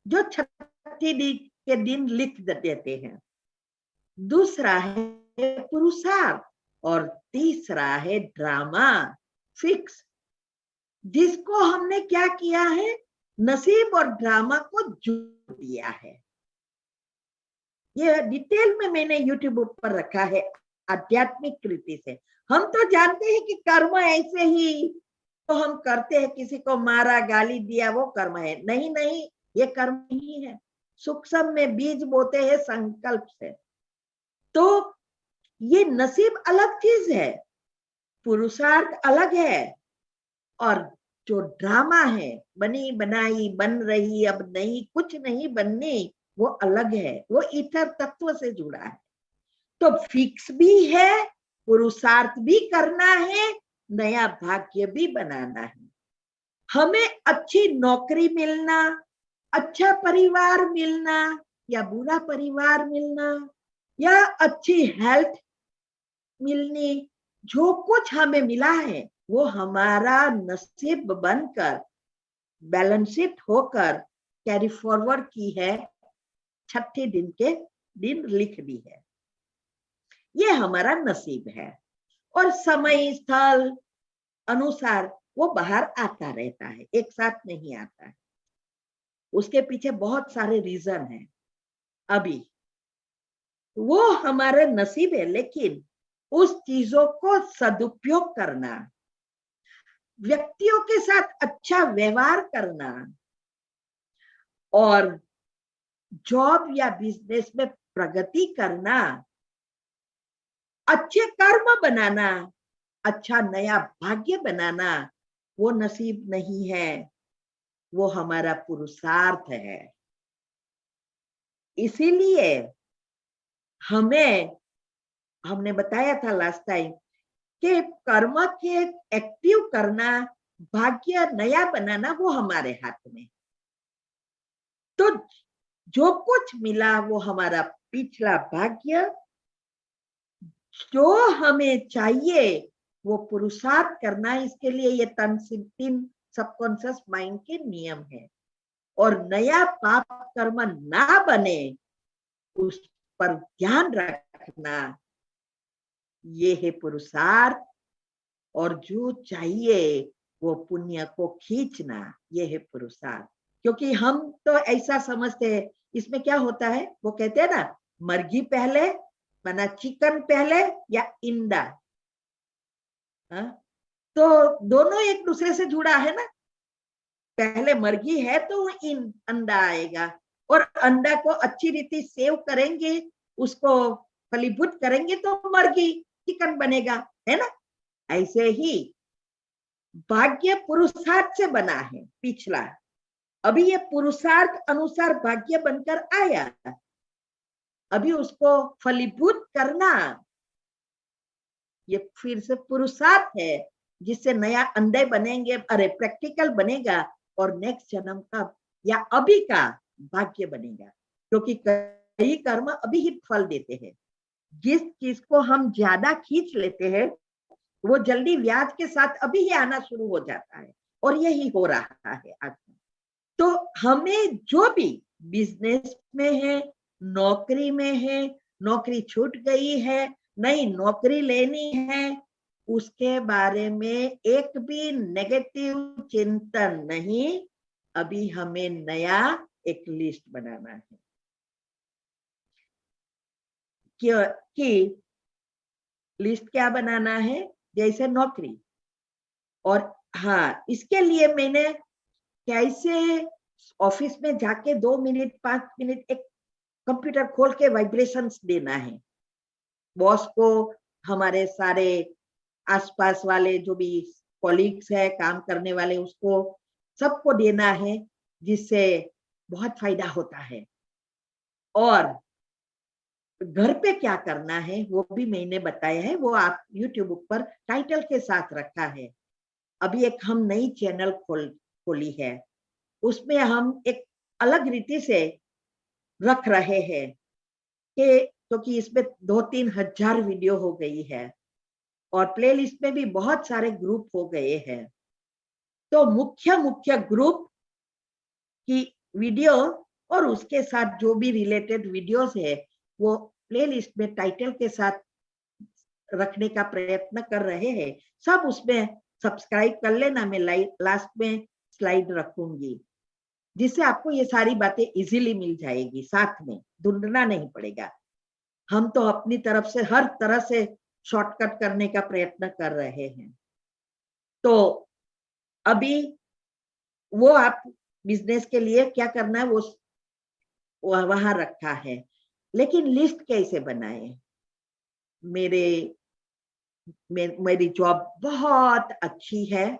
जो छठी के दिन लिख देते हैं। दूसरा है पुरुषार्थ, और तीसरा है ड्रामा फिक्स, जिसको हमने क्या किया है, नसीब और ड्रामा को जोड़ दिया है। ये डिटेल में मैंने यूट्यूब पर रखा है आध्यात्मिक कृति से। हम तो जानते हैं कि कर्म ऐसे ही तो हम करते हैं, किसी को मारा गाली दिया वो कर्म है, नहीं नहीं, ये कर्म ही है। सूक्ष्म में बीज बोते हैं संकल्प से। तो ये नसीब अलग चीज है, पुरुषार्थ अलग है, और जो ड्रामा है, बनी बनाई बन रही अब नहीं, कुछ नहीं बननी, वो अलग है, वो ईथर तत्व से जुड़ा है। तो फिक्स भी है, पुरुषार्थ भी करना है, नया भाग्य भी बनाना है। हमें अच्छी नौकरी मिलना, अच्छा परिवार मिलना, या बुरा परिवार मिलना, या अच्छी हेल्थ मिलनी, जो कुछ हमें मिला है वो हमारा नसीब बनकर बैलेंस शीट होकर कैरी फॉरवर्ड की है, छठे दिन के दिन लिख दी है। ये हमारा नसीब है, और समय स्थल अनुसार वो बाहर आता रहता है, एक साथ नहीं आता है। उसके पीछे बहुत सारे रीजन हैं। अभी वो हमारे नसीब है, लेकिन उस चीजों को सदुपयोग करना, व्यक्तियों के साथ अच्छा व्यवहार करना, और जॉब या बिजनेस में प्रगति करना, अच्छे कर्म बनाना, अच्छा नया भाग्य बनाना, वो नसीब नहीं है, वो हमारा पुरुषार्थ है। इसीलिए हमने बताया था लास्ट टाइम कि कर्म के एक्टिव करना, भाग्य नया बनाना, वो हमारे हाथ में। तो जो कुछ मिला वो हमारा पिछला भाग्य, जो हमें चाहिए वो पुरुषार्थ करना, इसके लिए ये 3 सबकॉन्शियस माइंड के नियम है। और नया पाप कर्म ना बने उस पर ध्यान रखना, ये है पुरुषार्थ। और जो चाहिए वो पुण्य को खींचना, ये है पुरुषार्थ। क्योंकि हम तो ऐसा समझते हैं, इसमें क्या होता है, वो कहते हैं ना, मुर्गी पहले बना चिकन पहले या इंडा। तो दोनों एक दूसरे से जुड़ा है ना, पहले मुर्गी है तो अंडा आएगा, और अंडा को अच्छी रीति सेव करेंगे, उसको फलीभूत करेंगे तो मुर्गी चिकन बनेगा, है ना। ऐसे ही भाग्य पुरुषार्थ से बना है पिछला, अभी ये पुरुषार्थ अनुसार भाग्य बनकर आया, अभी उसको फलीभूत करना, ये फिर से पुरुषार्थ है, जिससे नया अंडे बनेंगे, अरे प्रैक्टिकल बनेगा, और नेक्स्ट जन्म का या अभी का भाग्य बनेगा। क्योंकि कई कर्म अभी ही फल देते हैं। जिस चीज को हम ज्यादा खींच लेते हैं वो जल्दी ब्याज के साथ अभी ही आना शुरू हो जाता है, और यही हो रहा है आज। तो हमें जो भी बिजनेस में है, नौकरी में है, नौकरी छूट गई है, नई नौकरी लेनी है, उसके बारे में एक भी नेगेटिव चिंतन नहीं। अभी हमें नया एक लिस्ट बनाना है कि लिस्ट क्या बनाना है, जैसे नौकरी, और हाँ, इसके लिए मैंने कैसे ऑफिस में जाके 2 मिनट 5 मिनट एक कंप्यूटर खोल के वाइब्रेशंस देना है बॉस को, हमारे सारे आसपास वाले जो भी कॉलीग्स है, काम करने वाले, उसको सबको देना है, जिससे बहुत फायदा होता है। और घर पे क्या करना है वो भी मैंने बताया है, वो आप YouTube पर टाइटल के साथ रखा है। अभी एक हम नई चैनल खोली है, उसमें हम एक अलग रीति से रख रहे हैं कि क्योंकि इसमें 2-3 हजार वीडियो हो गई है और प्लेलिस्ट में भी बहुत सारे ग्रुप हो गए हैं। तो मुख्य मुख्य ग्रुप की वीडियो और उसके साथ जो भी रिलेटेड वीडियोस है वो प्लेलिस्ट में टाइटल के साथ रखने का प्रयत्न कर रहे हैं। सब उसमें सब्सक्राइब कर लेना, मैं लास्ट में स्लाइड रखूंगी, जिससे आपको ये सारी बातें इजीली मिल जाएगी, साथ में ढूंढना नहीं पड़ेगा। हम तो अपनी तरफ से हर तरह से शॉर्टकट करने का प्रयत्न कर रहे हैं। तो अभी वो आप बिजनेस के लिए क्या करना है वो वहां रखा है, लेकिन लिस्ट कैसे बनाए? मेरी जॉब बहुत अच्छी है,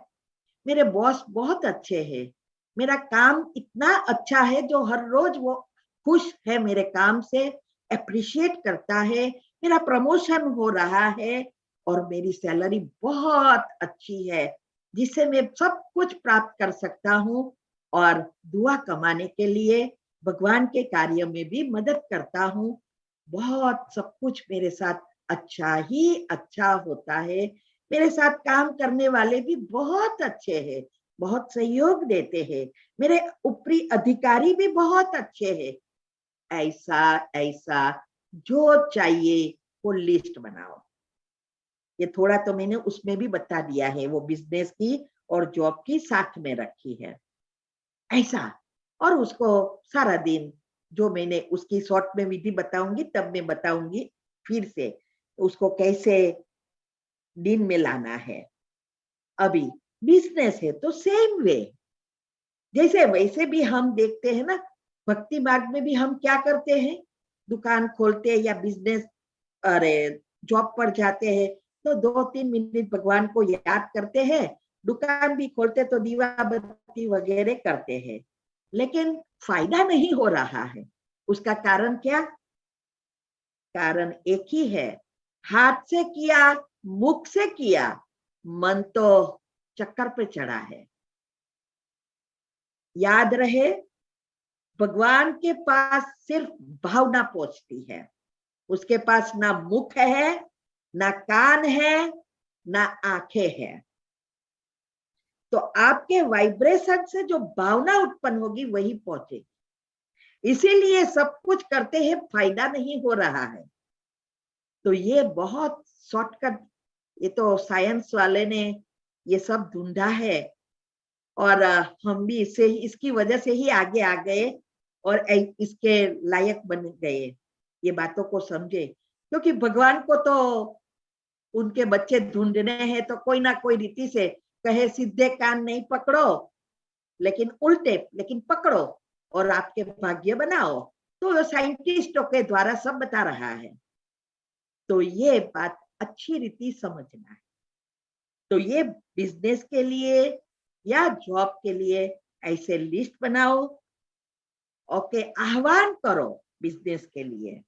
मेरे बॉस बहुत अच्छे हैं, मेरा काम इतना अच्छा है जो हर रोज वो खुश है मेरे काम से, अप्रिशिएट करता है, मेरा प्रमोशन हो रहा है और मेरी सैलरी बहुत अच्छी है, जिससे मैं सब कुछ प्राप्त कर सकता हूँ और दुआ कमाने के लिए भगवान के कार्य में भी मदद करता हूँ। बहुत सब कुछ मेरे साथ अच्छा ही अच्छा होता है। मेरे साथ काम करने वाले भी बहुत अच्छे हैं, बहुत सहयोग देते हैं, मेरे ऊपरी अधिकारी भी बहुत अच्छे हैं। ऐसा ऐसा जो चाहिए वो लिस्ट बनाओ। ये थोड़ा तो मैंने उसमें भी बता दिया है, वो बिजनेस की और जॉब की साथ में रखी है ऐसा। और उसको सारा दिन, जो मैंने उसकी शॉर्ट में विधि बताऊंगी तब मैं बताऊंगी फिर से उसको कैसे दिन में लाना है। अभी बिजनेस है तो सेम वे, जैसे वैसे भी हम देखते हैं ना, भक्ति मार्ग में भी हम क्या करते हैं, दुकान खोलते हैं या बिजनेस, अरे जॉब पर जाते हैं तो 2-3 मिनट भगवान को याद करते हैं, दुकान भी खोलते तो दीवा बत्ती वगैरह करते हैं, लेकिन फायदा नहीं हो रहा है। उसका कारण क्या? कारण एक ही है, हाथ से किया, मुख से किया, मन तो चक्कर पे चढ़ा है। याद रहे, भगवान के पास सिर्फ भावना पहुंचती है, उसके पास ना मुख है, ना कान है, ना आंखें हैं। तो आपके वाइब्रेशन से जो भावना उत्पन्न होगी वही पहुंचेगी। इसीलिए सब कुछ करते हैं, फायदा नहीं हो रहा है। तो ये बहुत शॉर्टकट, ये तो साइंस वाले ने ये सब ढूंढा है और हम भी इसकी वजह से ही आगे आ गए और इसके लायक बन गए, ये बातों को समझे। क्योंकि भगवान को तो उनके बच्चे ढूंढने हैं तो कोई ना कोई रीति से कहे सीधे कान नहीं पकड़ो, लेकिन उल्टे लेकिन पकड़ो और आपके भाग्य बनाओ, तो साइंटिस्टों के द्वारा सब बता रहा है। तो ये बात अच्छी रीति समझना है। तो ये बिजनेस के लिए या जॉब के लिए ऐसे लिस्ट बनाओ, ओके, आह्वान करो बिजनेस के लिए।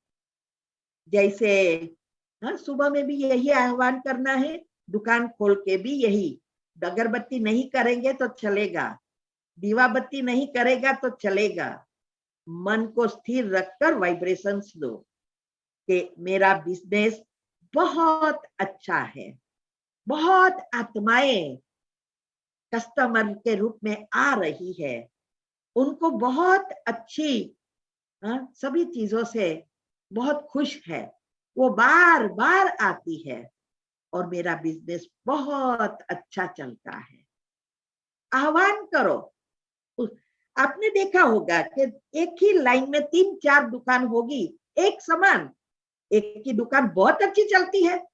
जैसे सुबह में भी यही आह्वान करना है, दुकान खोल के भी यही, अगरबत्ती नहीं करेंगे तो चलेगा, दीवा बत्ती नहीं करेगा तो चलेगा, मन को स्थिर रखकर वाइब्रेशंस दो कि मेरा बिजनेस बहुत अच्छा है, बहुत आत्माएं कस्टमर के रूप में आ रही है, उनको बहुत अच्छी सभी चीजों से बहुत खुश है, वो बार बार आती है और मेरा बिजनेस बहुत अच्छा चलता है। आह्वान करो। आपने देखा होगा कि एक ही लाइन में 3-4 दुकान होगी एक समान, एक की दुकान बहुत अच्छी चलती है,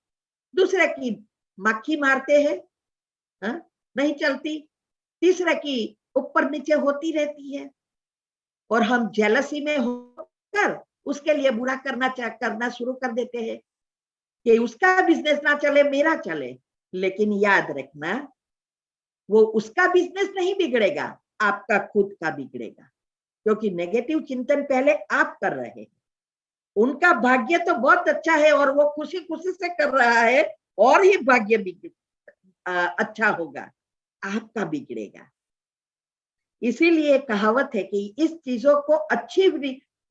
दूसरे की मक्खी मारते हैं, नहीं चलती, तीसरे की ऊपर नीचे होती रहती है, और हम जेलसी में होकर उसके लिए बुरा करना शुरू कर देते हैं कि उसका बिजनेस ना चले, मेरा चले। लेकिन याद रखना, वो उसका बिजनेस नहीं बिगड़ेगा, आपका खुद का बिगड़ेगा, क्योंकि नेगेटिव चिंतन पहले आप कर रहे हैं। उनका भाग्य तो बहुत अच्छा है और वो खुशी खुशी से कर रहा है, और ही भाग्य अच्छा होगा, आपका बिगड़ेगा। इसीलिए कहावत है कि इस चीजों को अच्छी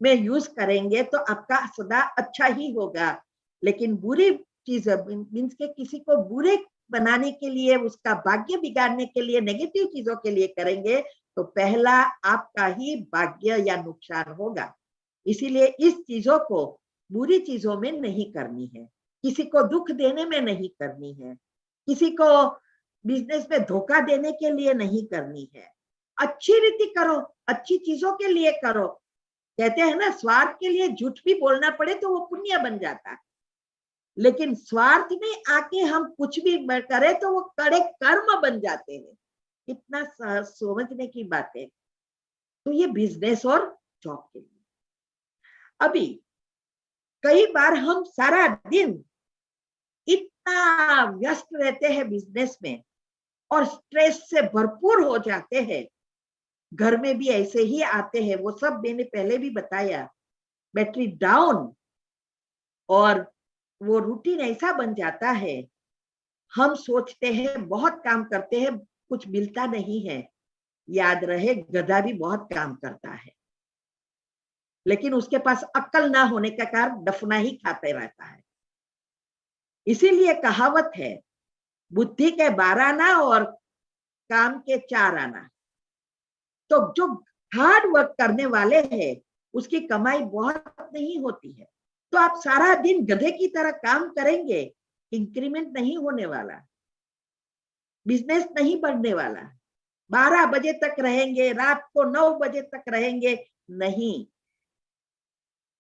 में यूज करेंगे तो आपका सदा अच्छा ही होगा, लेकिन बुरी चीज मीन्स के किसी को बुरे बनाने के लिए, उसका भाग्य बिगाड़ने के लिए, नेगेटिव चीजों के लिए करेंगे तो पहला आपका ही भाग्य या नुकसान होगा। इसीलिए इस चीजों को बुरी चीजों में नहीं करनी है, किसी को दुख देने में नहीं करनी है, किसी को बिजनेस में धोखा देने के लिए नहीं करनी है। अच्छी रीति करो, अच्छी चीजों के लिए करो। कहते हैं ना, स्वार्थ के लिए झूठ भी बोलना पड़े तो वो पुण्य बन जाता है, लेकिन स्वार्थ में आके हम कुछ भी करें तो वो कड़े कर्म बन जाते हैं। इतना समझने की बात है। तो ये बिजनेस और जॉब के लिए। अभी कई बार हम सारा दिन इतना व्यस्त रहते हैं बिजनेस में और स्ट्रेस से भरपूर हो जाते हैं। घर में भी ऐसे ही आते हैं, वो सब मैंने पहले भी बताया, बैटरी डाउन, और वो रूटीन ऐसा बन जाता है, हम सोचते हैं बहुत काम करते हैं, कुछ मिलता नहीं है। याद रहे, गधा भी बहुत काम करता है, लेकिन उसके पास अक्ल ना होने का कारण दफना ही खाते रहता है। इसीलिए कहावत है, बुद्धि के 12 आना और काम के 4 आना। तो जो हार्ड वर्क करने वाले हैं उसकी कमाई बहुत नहीं होती है। तो आप सारा दिन गधे की तरह काम करेंगे, इंक्रीमेंट नहीं होने वाला, बिजनेस नहीं बढ़ने वाला। 12 बजे तक रहेंगे, रात को 9 बजे तक रहेंगे, नहीं।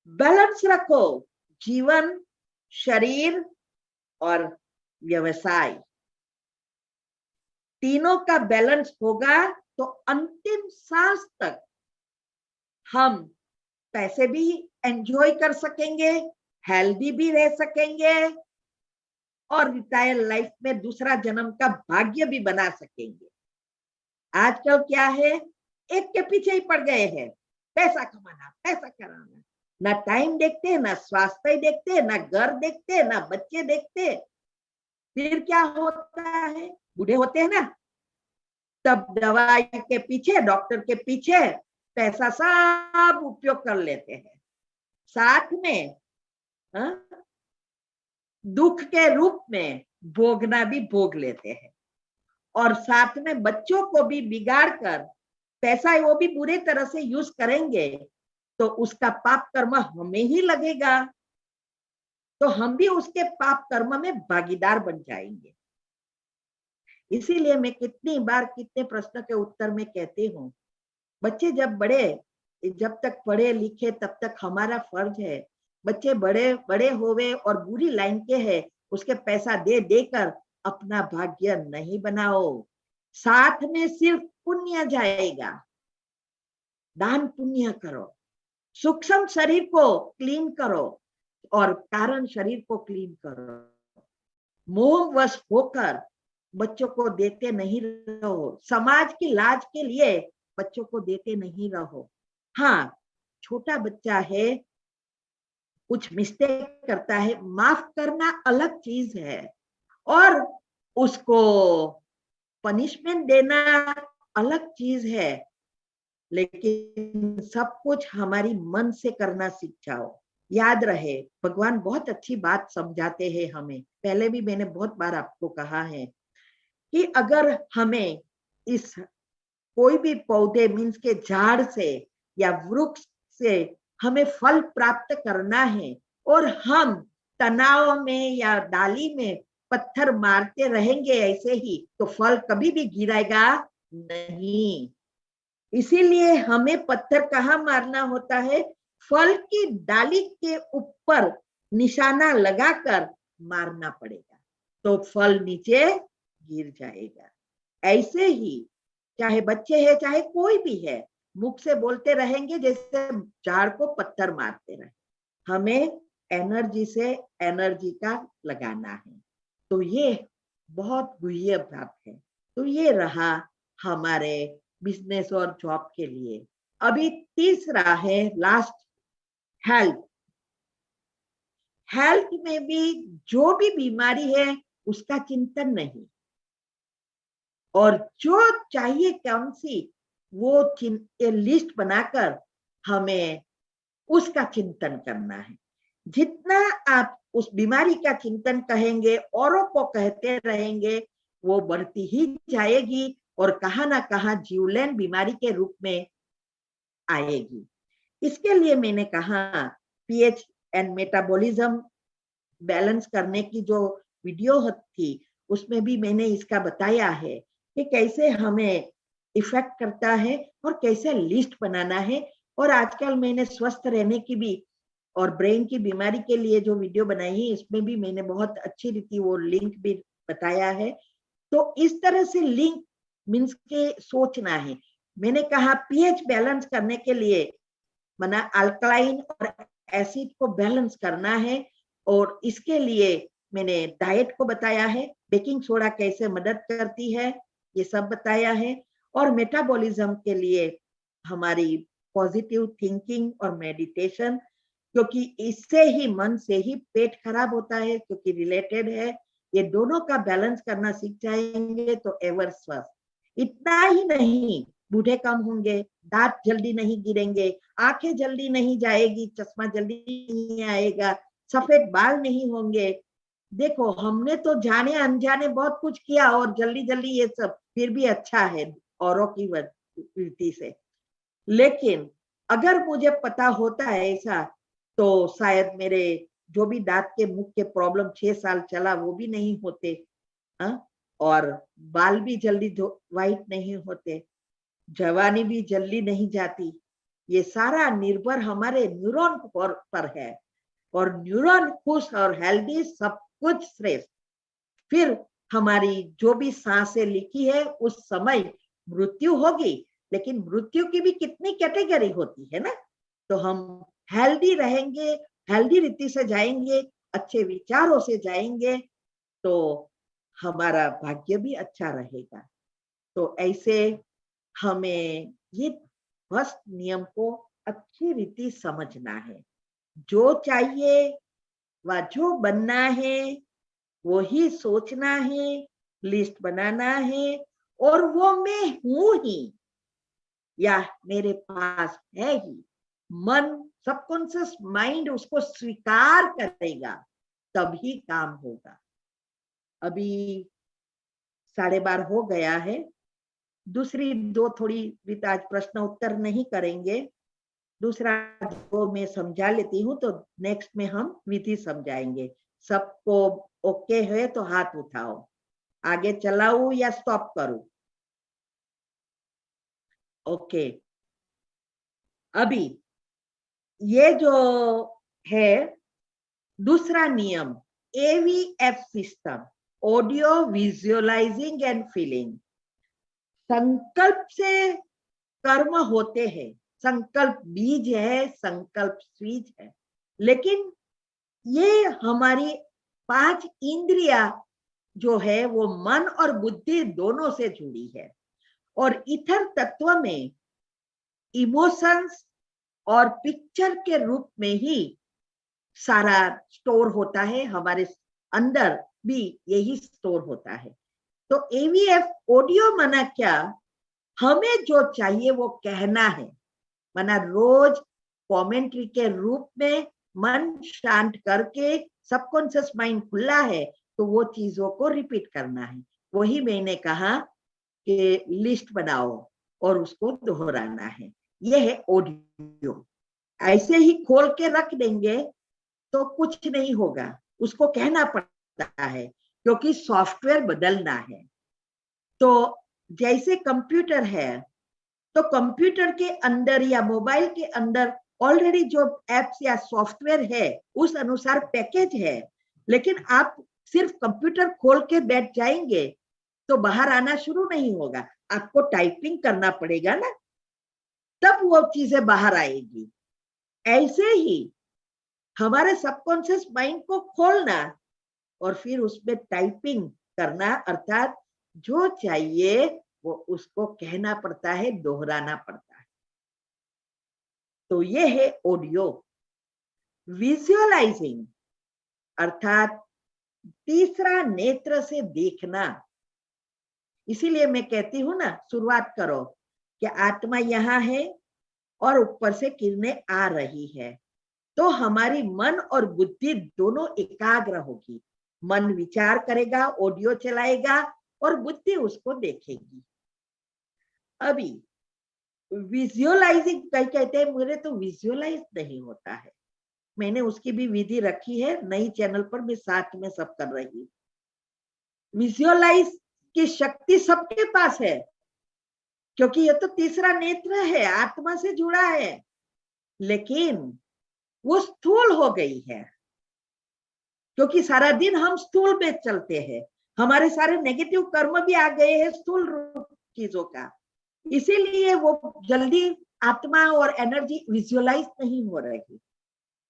बैलेंस रखो, जीवन, शरीर और व्यवसाय, तीनों का बैलेंस होगा तो अंतिम सांस तक हम पैसे भी एंजॉय कर सकेंगे, हेल्दी भी रह सकेंगे, और रिटायर लाइफ में दूसरा जन्म का भाग्य भी बना सकेंगे। आजकल क्या है, एक के पीछे ही पड़ गए हैं, पैसा कमाना, पैसा कराना, ना टाइम देखते, ना स्वास्थ्य देखते, ना घर देखते, ना बच्चे देखते। फिर क्या होता है, बूढ़े होते हैं ना, तब दवाई के पीछे, डॉक्टर के पीछे पैसा सब उपयोग कर लेते हैं, साथ में दुख के रूप में भोगना भी भोग लेते हैं, और साथ में बच्चों को भी बिगाड़ कर पैसा वो भी बुरे तरह से यूज करेंगे तो उसका पाप कर्म हमें ही लगेगा, तो हम भी उसके पाप कर्म में भागीदार बन जाएंगे। इसीलिए मैं कितनी बार कितने प्रश्न के उत्तर में कहती हूँ, बच्चे जब तक पढ़े लिखे तब तक हमारा फर्ज है, बच्चे बड़े बड़े होवे और बुरी लाइन के हैं, उसके पैसा दे देकर अपना भाग्य नहीं बनाओ। साथ में सिर्फ पुण्य जाएगा, दान पुण्य करो, सूक्ष्म शरीर को क्लीन करो और कारण शरीर को क्लीन करो। मोहवश होकर बच्चों को देते नहीं रहो, समाज की लाज के लिए बच्चों को देते नहीं रहो। हाँ, छोटा बच्चा है, कुछ मिस्टेक करता है, माफ करना अलग चीज है, और उसको पनिशमेंट देना अलग चीज है, लेकिन सब कुछ हमारी मन से करना सीख जाओ। याद रहे, भगवान बहुत अच्छी बात समझाते हैं हमें, पहले भी मैंने बहुत बार आपको कहा है कि अगर हमें इस कोई भी पौधे मीन्स के झाड़ से या वृक्ष से हमें फल प्राप्त करना है और हम तनाव में या डाली में पत्थर मारते रहेंगे ऐसे ही, तो फल कभी भी गिरेगा नहीं। इसीलिए हमें पत्थर कहाँ मारना होता है, फल की डाली के ऊपर निशाना लगाकर मारना पड़ेगा, तो फल नीचे गिर जाएगा। ऐसे ही चाहे बच्चे हैं चाहे कोई भी है, मुख से बोलते रहेंगे जैसे झाड़ को पत्थर मारते रहे। हमें एनर्जी से एनर्जी का लगाना है। तो ये बहुत गुह्य बात है। तो ये रहा हमारे बिजनेस और जॉब के लिए। अभी तीसरा है लास्ट, हेल्थ। हेल्थ में भी जो भी बीमारी है उसका चिंतन नहीं, और जो चाहिए कौन सी वो लिस्ट बनाकर हमें उसका चिंतन करना है। जितना आप उस बीमारी का चिंतन कहेंगे, औरों को कहते रहेंगे, वो बढ़ती ही जाएगी और कहां ना कहां जीवलेन बीमारी के रूप में आएगी। इसके लिए मैंने कहा पीएच एंड मेटाबॉलिज्म बैलेंस करने की जो वीडियो थी उसमें भी मैंने इसका बताया है कि कैसे हमें इफेक्ट करता है और कैसे लिस्ट बनाना है। और आजकल मैंने स्वस्थ रहने की भी और ब्रेन की बीमारी के लिए जो वीडियो बनाई है इसमें भी मैंने बहुत अच्छी रीति वो लिंक भी बताया है। तो इस तरह से लिंक मीन्स के सोचना है। मैंने कहा पीएच बैलेंस करने के लिए माना अल्कलाइन और एसिड को बैलेंस करना है, और इसके लिए मैंने डाइट को बताया है, बेकिंग सोडा कैसे मदद करती है ये सब बताया है, और मेटाबॉलिज्म के लिए हमारी पॉजिटिव थिंकिंग और मेडिटेशन, क्योंकि इससे ही मन से ही पेट खराब होता है, क्योंकि रिलेटेड है। ये दोनों का बैलेंस करना सीख जाएंगे तो एवर स्वस्थ। इतना ही नहीं, बूढ़े कम होंगे, दांत जल्दी नहीं गिरेंगे, आंखें जल्दी नहीं जाएगी, चश्मा जल्दी नहीं आएगा, सफेद बाल नहीं होंगे। देखो हमने तो जाने अनजाने बहुत कुछ किया और जल्दी जल्दी ये सब फिर भी अच्छा है औरों की वृत्ति से। लेकिन अगर मुझे पता होता है ऐसा तो शायद मेरे जो भी दांत के मुख के प्रॉब्लम 6 साल चला वो भी नहीं होते, और बाल भी जल्दी व्हाइट नहीं होते, जवानी भी जल्दी नहीं जाती। ये सारा निर्भर हमारे न्यूरॉन पर है, और न्यूरॉन खुश और हेल्दी सब कुछ श्रेष्ठ। फिर हमारी जो भी सांसें लिखी है उस समय मृत्यु होगी, लेकिन मृत्यु की भी कितनी कैटेगरी होती है ना। तो हम हेल्दी रहेंगे, हेल्दी रीति से जाएंगे, अच्छे विचारों से जाएंगे तो हमारा भाग्य भी अच्छा रहेगा। तो ऐसे हमें ये बस नियम को अच्छी रीति समझना है। जो चाहिए व जो बनना है वो ही सोचना है, लिस्ट बनाना है, और वो मैं हूं ही या मेरे पास है ही। मन सबकॉन्शियस माइंड उसको स्वीकार करेगा तभी काम होगा। अभी 12:30 हो गया है। दूसरी दो थोड़ी आज प्रश्न उत्तर नहीं करेंगे, दूसरा जो मैं समझा लेती हूँ तो नेक्स्ट में हम विधि समझाएंगे। सबको ओके है तो हाथ उठाओ, आगे चलाऊं या स्टॉप करूं? ओके। अभी ये जो है दूसरा नियम, AVF system, audio visualising and feeling. संकल्प से कर्म होते हैं, संकल्प बीज है, संकल्प बीज है, लेकिन ये हमारी 5 इंद्रिया जो है वो मन और बुद्धि दोनों से जुड़ी है, और इथर तत्व में इमोशंस और पिक्चर के रूप में ही सारा स्टोर होता है, हमारे अंदर भी यही स्टोर होता है। तो AVF ऑडियो माना क्या, हमें जो चाहिए वो कहना है, माना रोज कमेंट्री के रूप में मन शांत करके सबकॉन्शियस माइंड खुला है तो वो चीजों को रिपीट करना है। वही मैंने कहा कि लिस्ट बनाओ और उसको दोहराना है। यह है ऑडियो। ऐसे ही खोल के रख देंगे तो कुछ नहीं होगा, उसको कहना पड़ता है क्योंकि सॉफ्टवेयर बदलना है। तो जैसे कंप्यूटर है तो कंप्यूटर के अंदर या मोबाइल के अंदर ऑलरेडी जो एप्स या सॉफ्टवेयर है उस अनुसार पैकेज है, लेकिन आप सिर्फ कंप्यूटर खोल के बैठ जाएंगे तो बाहर आना शुरू नहीं होगा, आपको टाइपिंग करना पड़ेगा ना, तब वो चीजें बाहर आएगी। ऐसे ही हमारे सबकॉन्शियस माइंड को खोलना और फिर उसमें टाइपिंग करना, अर्थात जो चाहिए वो उसको कहना पड़ता है, दोहराना पड़ता है। तो ये है ऑडियो। विजुअलाइजिंग अर्थात तीसरा नेत्र से देखना। इसीलिए मैं कहती हूं ना, शुरुआत करो कि आत्मा यहाँ है और ऊपर से किरणें आ रही है, तो हमारी मन और बुद्धि दोनों एकाग्र होगी। मन विचार करेगा, ऑडियो चलाएगा और बुद्धि उसको देखेगी। अभी विजुअलाइजिंग कई कहते हैं मेरे तो विजुअलाइज नहीं होता है, मैंने उसकी भी विधि रखी है, नई चैनल पर मैं साथ में सब कर रही हूँ। विजुअलाइज की शक्ति सबके पास है, क्योंकि ये तो तीसरा नेत्र है, आत्मा से जुड़ा है, लेकिन वो स्थूल हो गई है, क्योंकि सारा दिन हम स्थूल में चलते हैं, हमारे सारे नेगेटिव कर्म भी आ गए हैं स्थूल रूप चीजों का, इसीलिए वो जल्दी आत्मा और एनर्जी विजुअलाइज नहीं हो रही।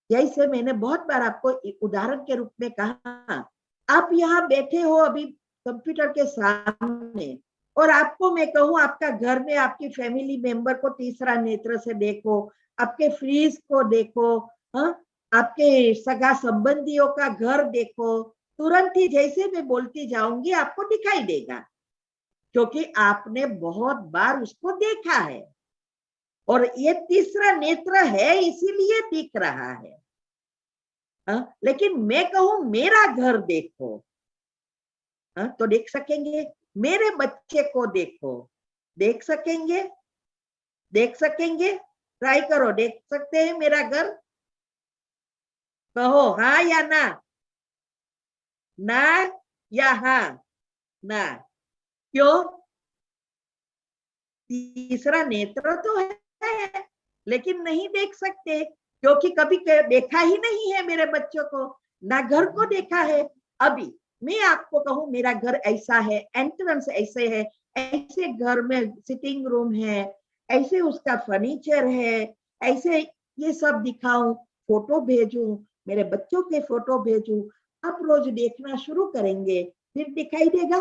जैसे मैंने बहुत बार आपको उदाहरण के रूप में कहा, आप यहाँ बैठे हो अभी कंप्यूटर के सामने, और आपको मैं कहूँ आपका घर में आपकी फैमिली मेंबर को तीसरा नेत्र से देखो, आपके फ्रीज को देखो, हाँ, आपके सगा संबंधियों का घर देखो, तुरंत ही जैसे मैं बोलती जाऊंगी आपको दिखाई देगा, क्योंकि आपने बहुत बार उसको देखा है और ये तीसरा नेत्र है इसीलिए दिख रहा है। लेकिन मैं कहूं मेरा घर देखो, तो देख सकेंगे, मेरे बच्चे को देखो, देख सकेंगे, देख सकेंगे, ट्राई करो, देख सकते हैं मेरा घर? कहो हाँ या ना, ना या हाँ, ना। क्यों? तीसरा नेत्र तो है लेकिन नहीं देख सकते, क्योंकि कभी देखा ही नहीं है मेरे बच्चों को, ना घर को देखा है। अभी मैं आपको कहूं मेरा घर ऐसा है, एंट्रेंस ऐसे है, ऐसे घर में सिटिंग रूम है, ऐसे उसका फर्नीचर है, ऐसे ये सब दिखाऊं, फोटो भेजूं, मेरे बच्चों के फोटो भेजूं, आप रोज देखना शुरू करेंगे, फिर दिखाई देगा